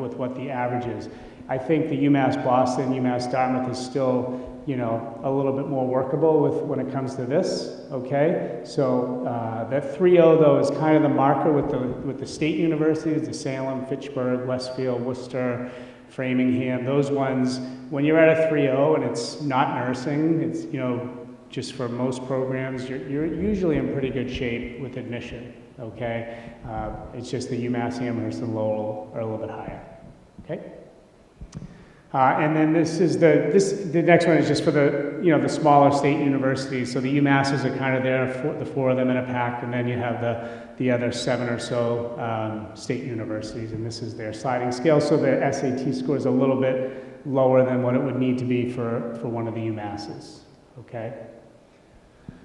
Speaker 4: with what the average is. I think the UMass Boston, UMass Dartmouth is still, a little bit more workable when it comes to this, okay? So that 3.0 though is kind of the marker with the state universities, the Salem, Fitchburg, Westfield, Worcester, Framingham, those ones, when you're at a 3.0 and it's not nursing, it's, just for most programs, you're usually in pretty good shape with admission, okay? It's just the UMass Amherst and Lowell are a little bit higher, okay? And then the next one is just for the smaller state universities. So the UMasses are kind of there, the 4 of them in a pack, and then you have the other 7 or so state universities, and this is their sliding scale. So the SAT score is a little bit lower than what it would need to be for one of the UMasses, okay?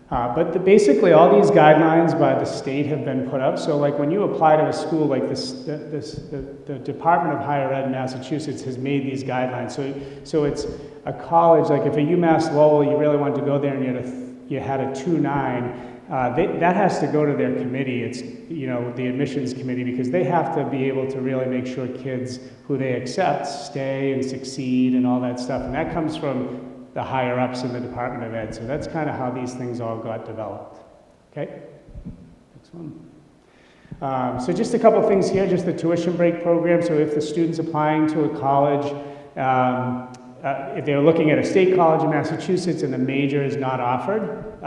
Speaker 4: But basically all these guidelines by the state have been put up. So like when you apply to a school like this, the Department of Higher Ed in Massachusetts has made these guidelines. So it's a college, like if a UMass Lowell, you really wanted to go there and you had a 2.9, that has to go to their committee. It's, the admissions committee, because they have to be able to really make sure kids who they accept stay and succeed and all that stuff. And that comes from the higher ups in the Department of Ed. So that's kind of how these things all got developed. Okay, next one. So just a couple things here, just the tuition break program. So if the student's applying to a college, if they're looking at a state college in Massachusetts and the major is not offered,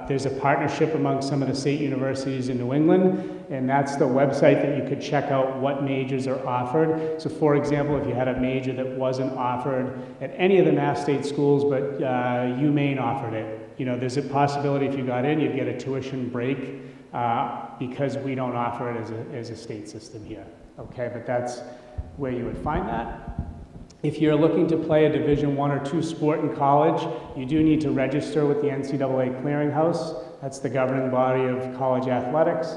Speaker 4: there's a partnership among some of the state universities in New England, and that's the website that you could check out what majors are offered. So for example, if you had a major that wasn't offered at any of the Mass State schools, but UMaine offered it, there's a possibility if you got in, you'd get a tuition break because we don't offer it as a state system here. Okay, but that's where you would find that. If you're looking to play a Division I or II sport in college, you do need to register with the NCAA Clearinghouse. That's the governing body of college athletics.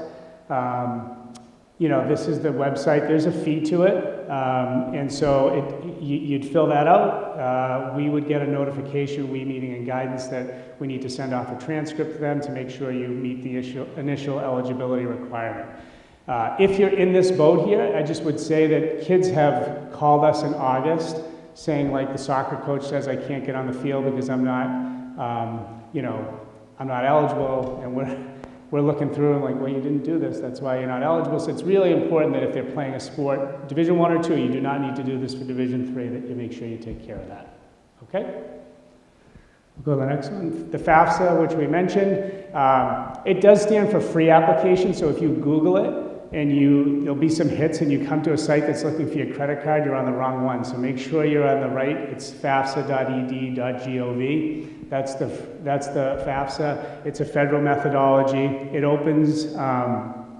Speaker 4: This is the website. There's a fee to it, and so you'd fill that out. We would get a notification, we meeting and guidance, that we need to send off a transcript to them to make sure you meet the initial eligibility requirement. If you're in this boat here, I just would say that kids have called us in August saying, like the soccer coach says, I can't get on the field because I'm not, I'm not eligible, and we're looking through and like, well, you didn't do this, that's why you're not eligible. So it's really important that if they're playing a sport, Division I or II, you do not need to do this for Division III, that you make sure you take care of that, okay? We'll go to the next one. The FAFSA, which we mentioned, it does stand for free application, so if you Google it, and there'll be some hits and you come to a site that's looking for your credit card, you're on the wrong one. So make sure you're on the right. It's fafsa.ed.gov. That's the FAFSA. It's a federal methodology. It opens on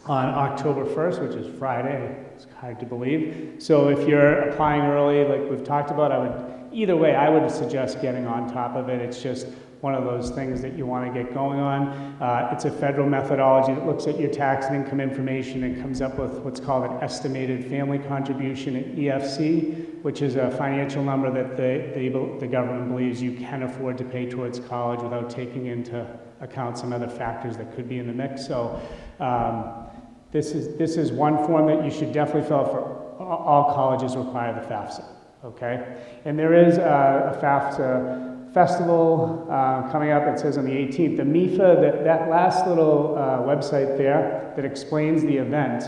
Speaker 4: October 1st, which is Friday. It's hard to believe. So if you're applying early, like we've talked about, either way, I would suggest getting on top of it. It's just one of those things that you want to get going on. It's a federal methodology that looks at your tax and income information and comes up with what's called an estimated family contribution, an EFC, which is a financial number that the government believes you can afford to pay towards college without taking into account some other factors that could be in the mix. So this is one form that you should definitely fill out for all colleges require the FAFSA, okay? And there is a FAFSA festival coming up. It says on the 18th. The MIFA, that last little website there that explains the event,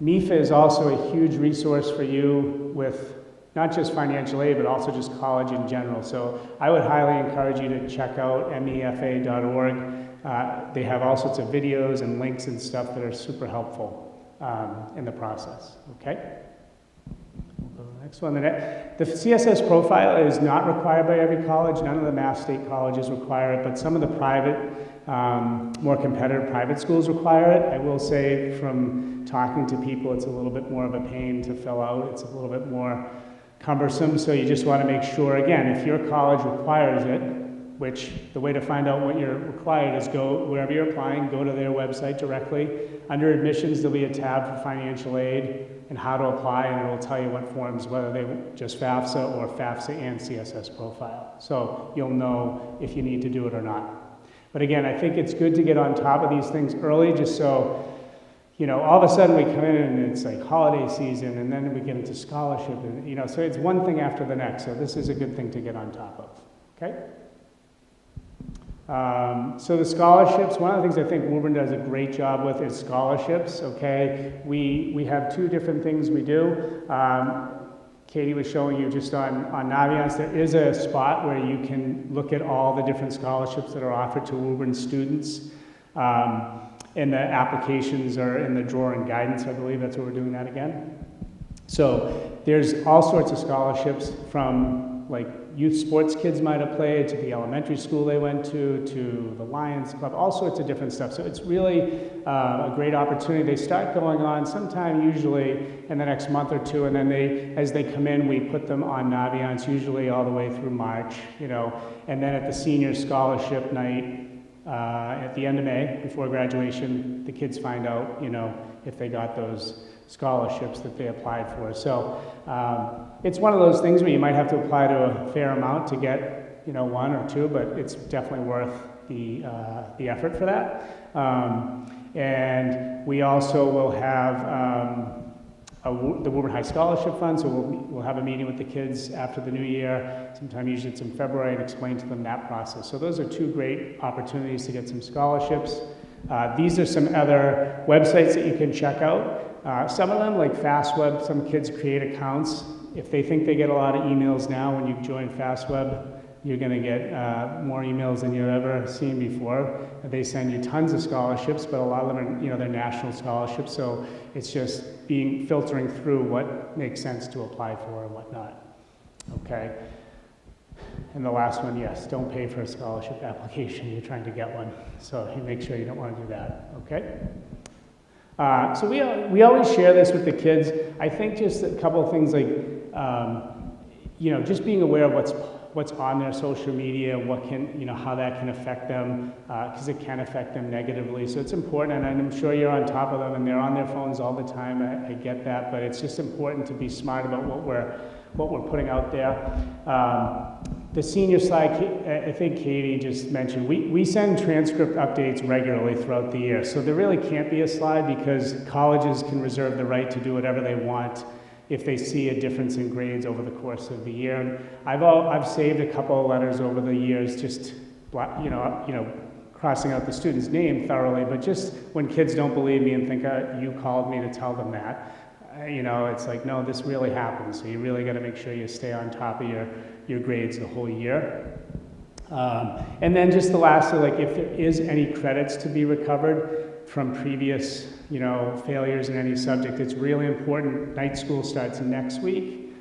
Speaker 4: MIFA is also a huge resource for you with not just financial aid, but also just college in general. So I would highly encourage you to check out mefa.org. They have all sorts of videos and links and stuff that are super helpful in the process, okay? Next one. The CSS profile is not required by every college. None of the Mass State colleges require it, but some of the private, more competitive private schools require it. I will say from talking to people, it's a little bit more of a pain to fill out. It's a little bit more cumbersome, so you just want to make sure, again, if your college requires it, which the way to find out what you're required is go wherever you're applying, go to their website directly. Under admissions, there'll be a tab for financial aid and how to apply, and it will tell you what forms, whether they just FAFSA or FAFSA and CSS profile. So you'll know if you need to do it or not. But again, I think it's good to get on top of these things early, just so, you know, all of a sudden we come in and it's like holiday season, and then we get into scholarship, and, you know, so it's one thing after the next. So this is a good thing to get on top of, okay? So the scholarships, one of the things I think Woburn does a great job with is scholarships, okay? We have two different things we do. Katie was showing you just on Naviance, there is a spot where you can look at all the different scholarships that are offered to Woburn students. And the applications are in the drawer and guidance, I believe that's where we're doing that again. So there's all sorts of scholarships from like youth sports kids might have played, to the elementary school they went to the Lions Club, all sorts of different stuff. So it's really a great opportunity. They start going on sometime usually in the next month or two, and then as they come in, we put them on Naviance, usually all the way through March, you know, and then at the senior scholarship night, at the end of May, before graduation, the kids find out, you know, if they got those scholarships that they applied for. So it's one of those things where you might have to apply to a fair amount to get, you know, one or two, but it's definitely worth the effort for that. And we also will have the Woburn High Scholarship Fund, so we'll have a meeting with the kids after the new year, sometime usually it's in February, and explain to them that process. So those are two great opportunities to get some scholarships. These are some other websites that you can check out. Some of them, like FastWeb, some kids create accounts. If they think they get a lot of emails now, when you join FastWeb, you're going to get more emails than you've ever seen before. They send you tons of scholarships, but a lot of them are, you know, they're national scholarships, so it's just filtering through what makes sense to apply for and whatnot. Okay. And the last one, yes, don't pay for a scholarship application. You're trying to get one, so you make sure you don't want to do that. Okay. So we always share this with the kids. I think just a couple of things like, you know, just being aware of what's on their social media, what can, you know, how that can affect them, because it can affect them negatively. So it's important, and I'm sure you're on top of them, and they're on their phones all the time. I get that, but it's just important to be smart about what we're putting out there. The senior slide, I think Katie just mentioned, we send transcript updates regularly throughout the year. So there really can't be a slide because colleges can reserve the right to do whatever they want if they see a difference in grades over the course of the year. And I've saved a couple of letters over the years, just, you know, crossing out the student's name thoroughly, but just when kids don't believe me and think you called me to tell them that, you know, it's like, no, this really happens. So you really got to make sure you stay on top of your grades the whole year. And then just the lastly, like if there is any credits to be recovered from previous, failures in any subject, it's really important. Night school starts next week.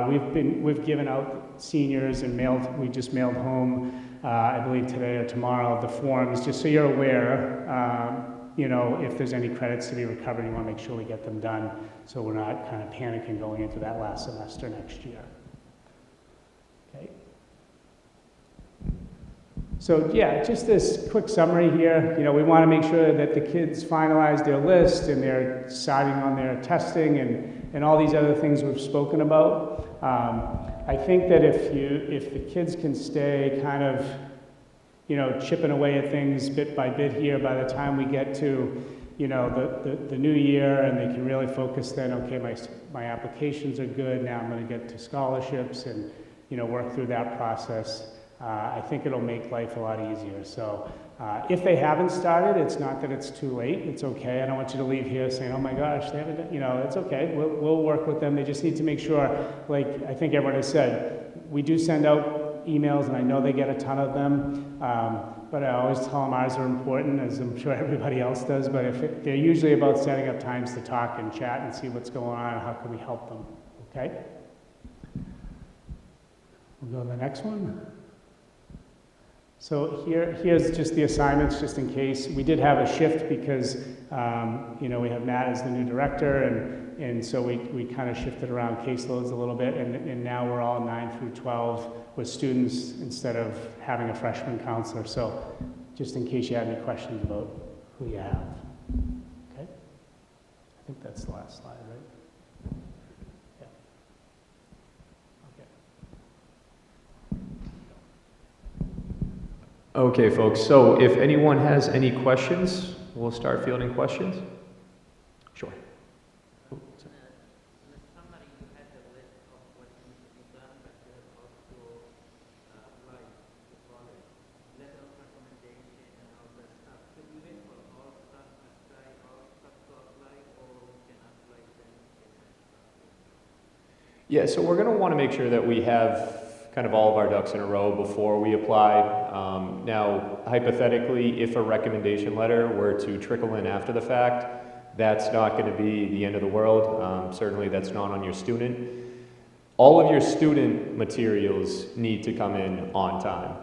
Speaker 4: We've given out seniors and we just mailed home, I believe today or tomorrow, the forms, just so you're aware, if there's any credits to be recovered, you want to make sure we get them done so we're not kind of panicking going into that last semester next year. Okay. So yeah, just this quick summary here. We want to make sure that the kids finalize their list and they're deciding on their testing and all these other things we've spoken about. I think that if the kids can stay kind of, chipping away at things bit by bit here, by the time we get to, the new year, and they can really focus then, okay, my applications are good, now I'm going to get to scholarships and, work through that process. I think it'll make life a lot easier. So if they haven't started, it's not that it's too late. It's okay. I don't want you to leave here saying, oh my gosh, they haven't done, it's okay. We'll work with them. They just need to make sure, like I think everyone has said, we do send out emails, and I know they get a ton of them, but I always tell them ours are important, as I'm sure everybody else does, but they're usually about setting up times to talk and chat and see what's going on and how can we help them, okay? We'll go to the next one. So here's just the assignments, just in case. We did have a shift because, we have Matt as the new director, and so we kind of shifted around caseloads a little bit, and now we're all 9 through 12 with students instead of having a freshman counselor. So just in case you have any questions about who you have. Okay? I think that's the last slide, right? Yeah. Okay.
Speaker 1: Okay, folks, so if anyone has any questions, we'll start fielding questions. Sure. Oh, sorry. Yeah, so we're going to want to make sure that we have kind of all of our ducks in a row before we apply. Now, hypothetically, if a recommendation letter were to trickle in after the fact, that's not going to be the end of the world. Certainly that's not on your student. All of your student materials need to come in on time.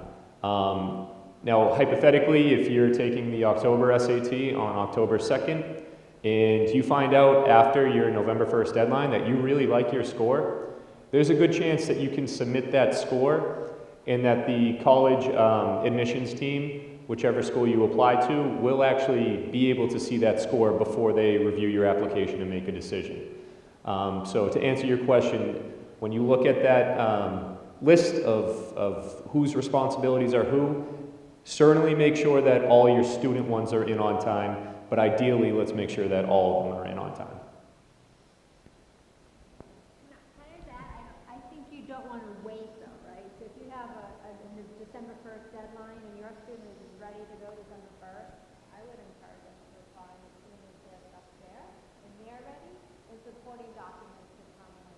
Speaker 1: Now, hypothetically, if you're taking the October SAT on October 2nd, and you find out after your November 1st deadline that you really like your score, there's a good chance that you can submit that score and that the college admissions team, whichever school you apply to, will actually be able to see that score before they review your application and make a decision. So to answer your question, when you look at that list of whose responsibilities are who, certainly make sure that all your student ones are in on time, but ideally let's make sure that all of them are in on time.
Speaker 3: I think you don't want to wait though, right? So if you have a December 1st deadline and your student is ready to go December 1st, I would encourage them to apply as soon as they're up there and they're ready, and supporting documents to come in.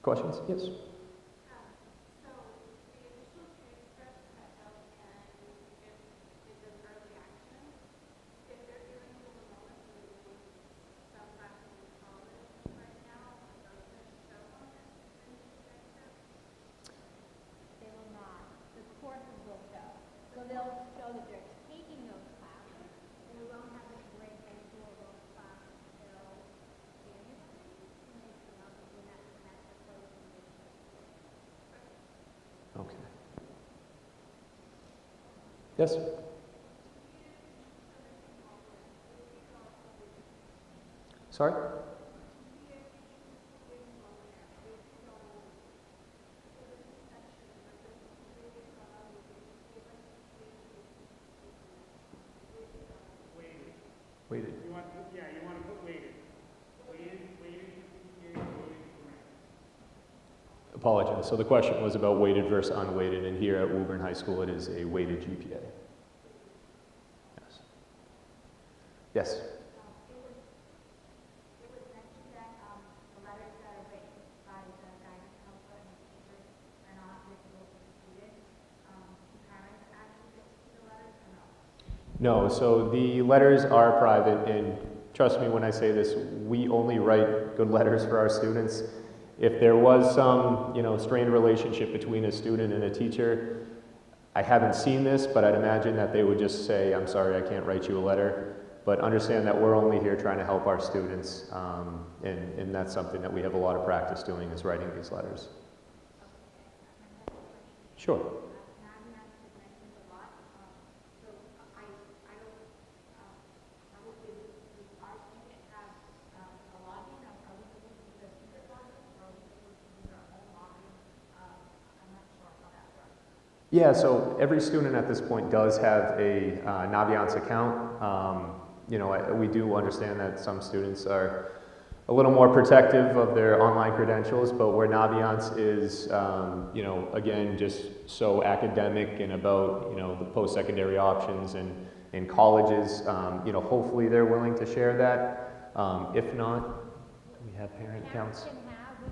Speaker 1: Questions? Yes.
Speaker 3: So they'll show that they're taking those classes, and we won't have to break into those classes until January to make them up in that semester closing.
Speaker 1: Okay. Yes? Sorry? Weighted.
Speaker 4: You want to put weighted.
Speaker 1: Apologize. So the question was about weighted versus unweighted, and here at Woburn High School it is a weighted GPA. Yes. Yes.
Speaker 3: It was mentioned that the letter
Speaker 1: No, so the letters are private, and trust me when I say this, we only write good letters for our students. If there was some, strained relationship between a student and a teacher, I haven't seen this, but I'd imagine that they would just say, I'm sorry, I can't write you a letter. But understand that we're only here trying to help our students, and that's something that we have a lot of practice doing, is writing these letters. Sure. Yeah, so every student at this point does have a Naviance account. We do understand that some students are a little more protective of their online credentials, but where Naviance is, again, just so academic and about, the post-secondary options and colleges, hopefully they're willing to share that. If not, we have parent accounts.
Speaker 3: We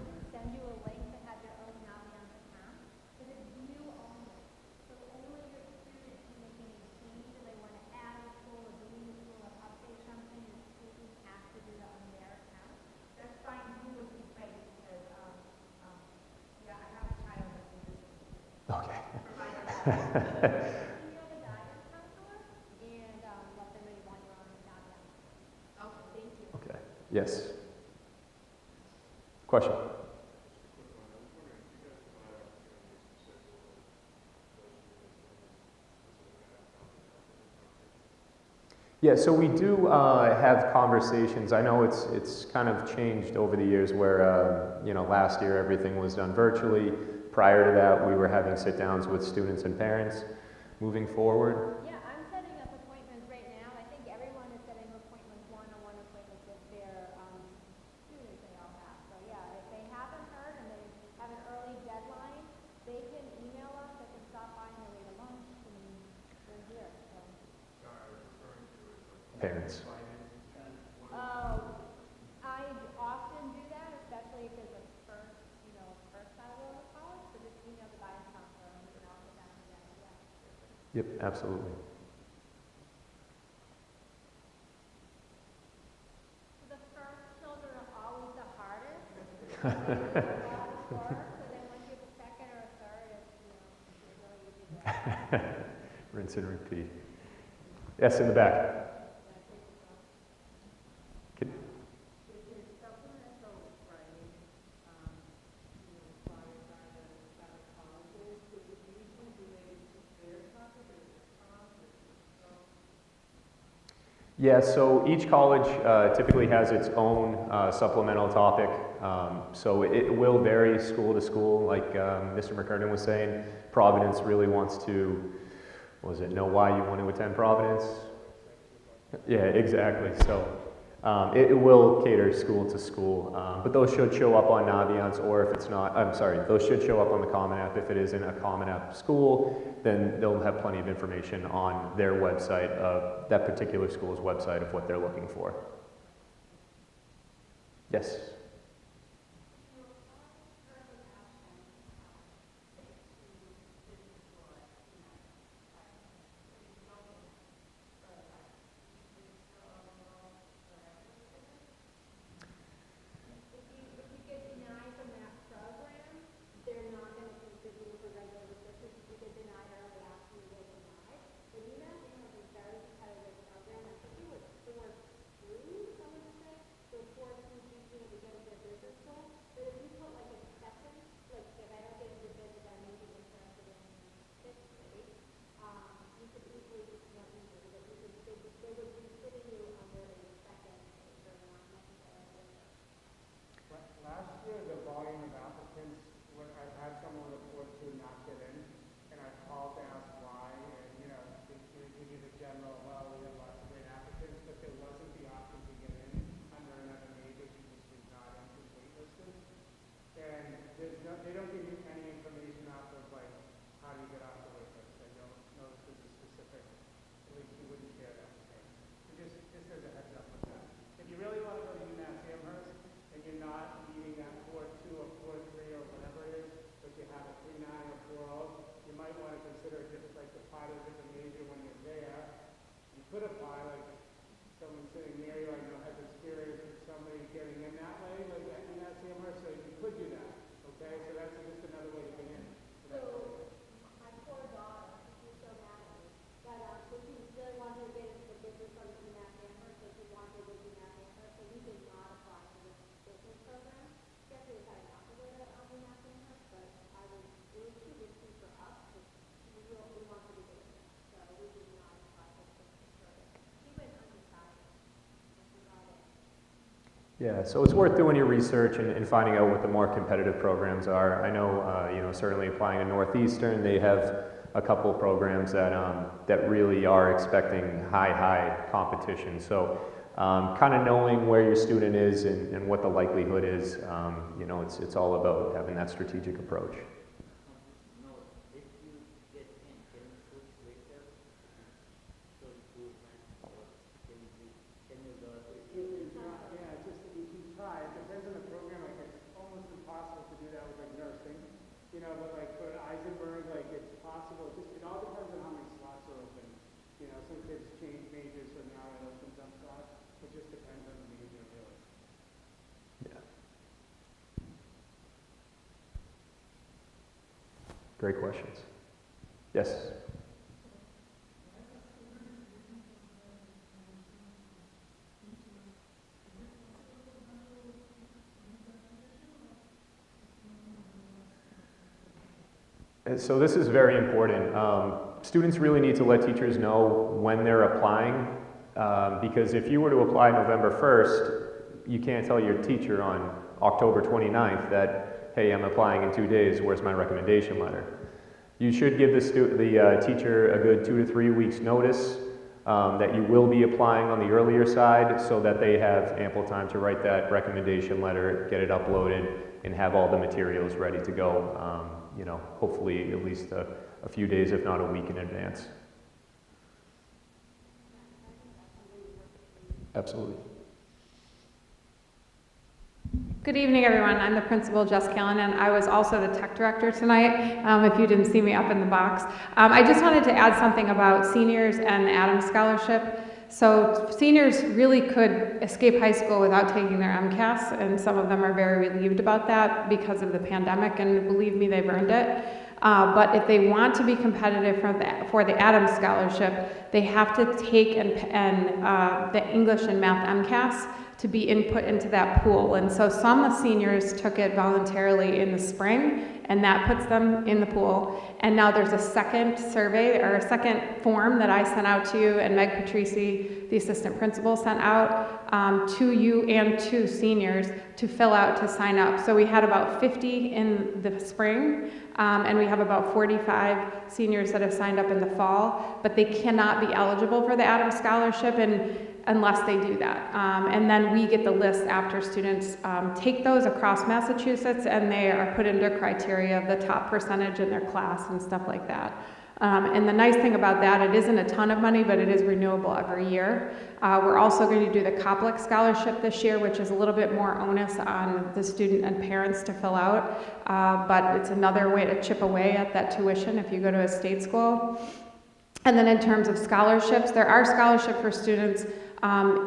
Speaker 3: can send you a link that has your own Naviance account, but it's view only. So only your students can make any change that they want to add to school or delete a school or update something. Your students have to do that on their account. That's fine too, which is great because, I have a child that's in this.
Speaker 1: Okay.
Speaker 3: Email the guidance counselor and let them know you want your own Naviance. Okay, thank you.
Speaker 1: Okay. Yes. Question? Yeah, so we do have conversations. I know it's kind of changed over the years where, last year everything was done virtually. Prior to that, we were having sit-downs with students and parents. Moving forward,
Speaker 3: Yeah, I'm setting up appointments right now. I think everyone is setting appointments, one-on-one appointments with their students they all have. So yeah, if they haven't heard and they have an early deadline, they can email us, they can stop by and they'll eat a lunch and they're here. So.
Speaker 1: parents.
Speaker 3: I often do that, especially if there's a first level of college, so just email the guidance counselor and we can all get that together, yeah.
Speaker 1: Yep, absolutely.
Speaker 3: So the first children are always the hardest. There's a lot of work, so then once you have a second or a third, it's really easy to
Speaker 1: Rinse and repeat. Yes, in the back. Good. Yeah, so each college typically has its own supplemental topic. So it will vary school to school. Like Mr. McKernan was saying, Providence really wants to, know why you want to attend Providence? Yeah, exactly. So it will cater school to school. But those should show up on Naviance, or if it's not, those should show up on the Common App. If it isn't a Common App school, then they'll have plenty of information on their website, that particular school's website, of what they're looking for. Yes?
Speaker 4: Last year, the volume of applicants, when I've had someone report to not get in, and I've called to ask why, and, they give you the general, well, we have lots of great applicants, but there wasn't the option to get in under another major because you're not waitlisted. And they don't give you any information off of, how do you get off the waitlist. I don't know if there's a specific, at least you wouldn't share that with me. So just as a heads up with that. If you really want to go to UMass Amherst, and you're not meeting at 4.2 or 4.3 or whatever it is, but you have a 3.9 or 4.0, you might want to consider just like the part of the major when you're there. You
Speaker 1: Yeah, so it's worth doing your research and finding out what the more competitive programs are. I know, you know, certainly applying to Northeastern, they have a couple programs that that really are expecting high competition. So, kind of knowing where your student is and what the likelihood is, you know, it's all about having that strategic approach. Great questions. Yes? So this is very important. Students really need to let teachers know when they're applying, because if you were to apply November 1st, you can't tell your teacher on October 29th that, hey, I'm applying in 2 days, where's my recommendation letter? You should give the teacher a good 2 to 3 weeks notice that you will be applying on the earlier side so that they have ample time to write that recommendation letter, get it uploaded, and have all the materials ready to go, you know, hopefully at least a few days, if not a week in advance. Absolutely.
Speaker 8: Good evening, everyone. I'm the principal, Jess Callanan. I was also the tech director tonight, if you didn't see me up in the box. I just wanted to add something about seniors and the Adams Scholarship. So seniors really could escape high school without taking their MCAS, and some of them are very relieved about that because of the pandemic, and believe me, they've earned it. But if they want to be competitive for the Adams Scholarship, they have to take the English and Math MCAS to be input into that pool. And so some seniors took it voluntarily in the spring, and that puts them in the pool. And now there's a second survey, or a second form that I sent out to you, and Meg Patrici, the assistant principal, sent out to you and to seniors to fill out to sign up. So we had about 50 in the spring, and we have about 45 seniors that have signed up in the fall, but they cannot be eligible for the Adams Scholarship unless they do that. And then we get the list after students take those across Massachusetts, and they are put into criteria of the top percentage in their class and stuff like that. And the nice thing about that, it isn't a ton of money, but it is renewable every year. We're also going to do the Koplik Scholarship this year, which is a little bit more onus on the student and parents to fill out, but it's another way to chip away at that tuition if you go to a state school. And then in terms of scholarships, there are scholarships for students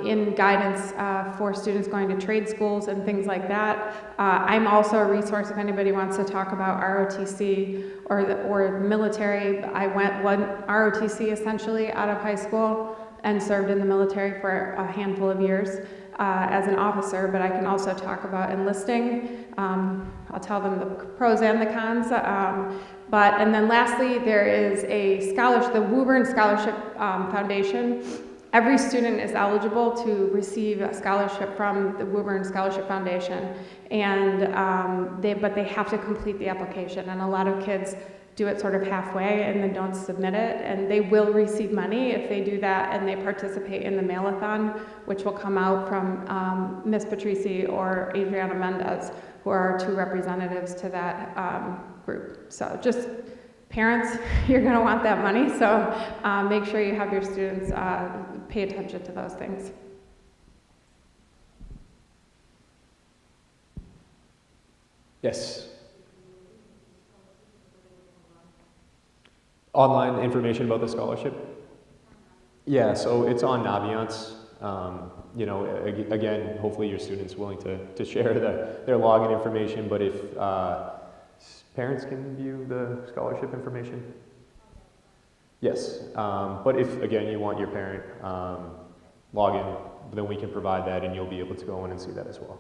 Speaker 8: in guidance for students going to trade schools and things like that. I'm also a resource if anybody wants to talk about ROTC or the military. I went one ROTC essentially out of high school and served in the military for a handful of years as an officer, but I can also talk about enlisting. I'll tell them the pros and the cons. And then lastly, there is a scholarship, the Woburn Scholarship Foundation. Every student is eligible to receive a scholarship from the Woburn Scholarship Foundation, and but they have to complete the application, and a lot of kids do it sort of halfway and then don't submit it, and they will receive money if they do that and they participate in the mail-a-thon, which will come out from Ms. Patrici or Adriana Mendez, who are our two representatives to that group. So just parents, you're going to want that money, so make sure you have your students pay attention to those things.
Speaker 1: Yes. Online information about the scholarship? Yeah, so it's on Naviance. You know, again, hopefully your student's willing to share their login information, but if parents can view the scholarship information? Yes, but if, again, you want your parent login, then we can provide that and you'll be able to go in and see that as well.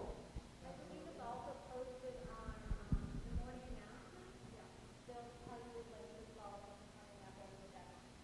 Speaker 3: I believe it's also posted on the morning announcement. They'll tell you when the scholarship is coming up and the deadline.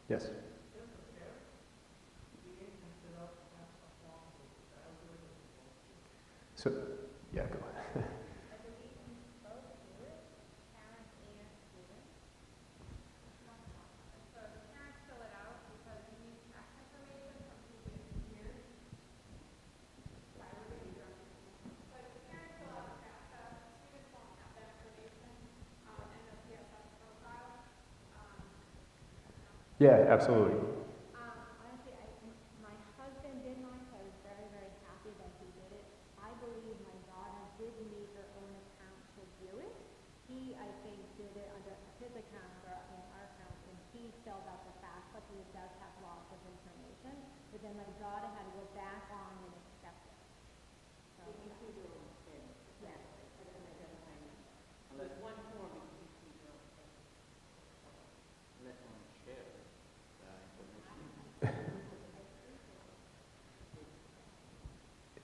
Speaker 1: Yes. So, yeah, go ahead. Yeah, absolutely.
Speaker 3: Honestly, my husband did mine, so I was very, very happy that he did it. I believe my daughter did need her own account to do it. He, I think, did it under his account or in our account, and he filled out the FAFSA because it does have lots of information. But then my daughter had to go back on and accept it. So, yes.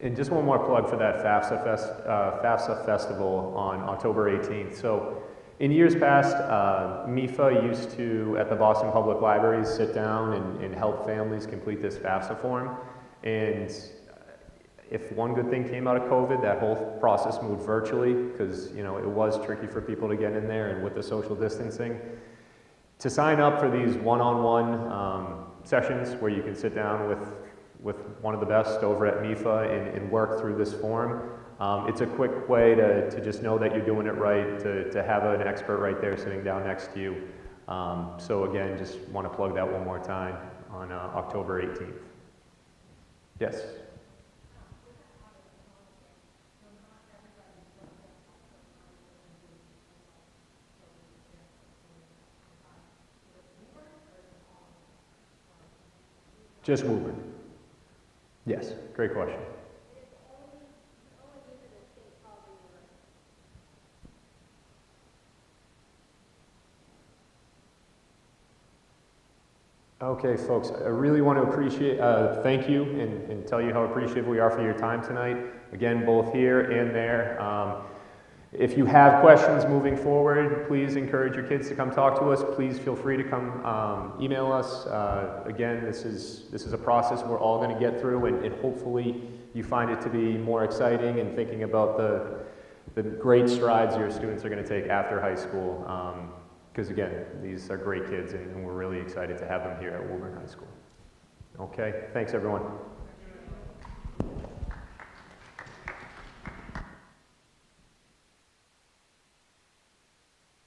Speaker 1: And just one more plug for that FAFSA festival on October 18th. So in years past, MIFA used to, at the Boston Public Libraries, sit down and help families complete this FAFSA form. And if one good thing came out of COVID, that whole process moved virtually because, you know, it was tricky for people to get in there, and with the social distancing. To sign up for these one-on-one sessions where you can sit down with one of the best over at MIFA and work through this form, it's a quick way to just know that you're doing it right, to have an expert right there sitting down next to you. So again, just want to plug that one more time on October 18th. Yes? Just Woburn. Yes, great question. Okay, folks, I really want to thank you and tell you how appreciative we are for your time tonight. Again, both here and there. If you have questions moving forward, please encourage your kids to come talk to us. Please feel free to come email us. Again, this is a process we're all going to get through, and hopefully you find it to be more exciting and thinking about the great strides your students are going to take after high school. Because again, these are great kids, and we're really excited to have them here at Woburn High School. Okay, thanks everyone.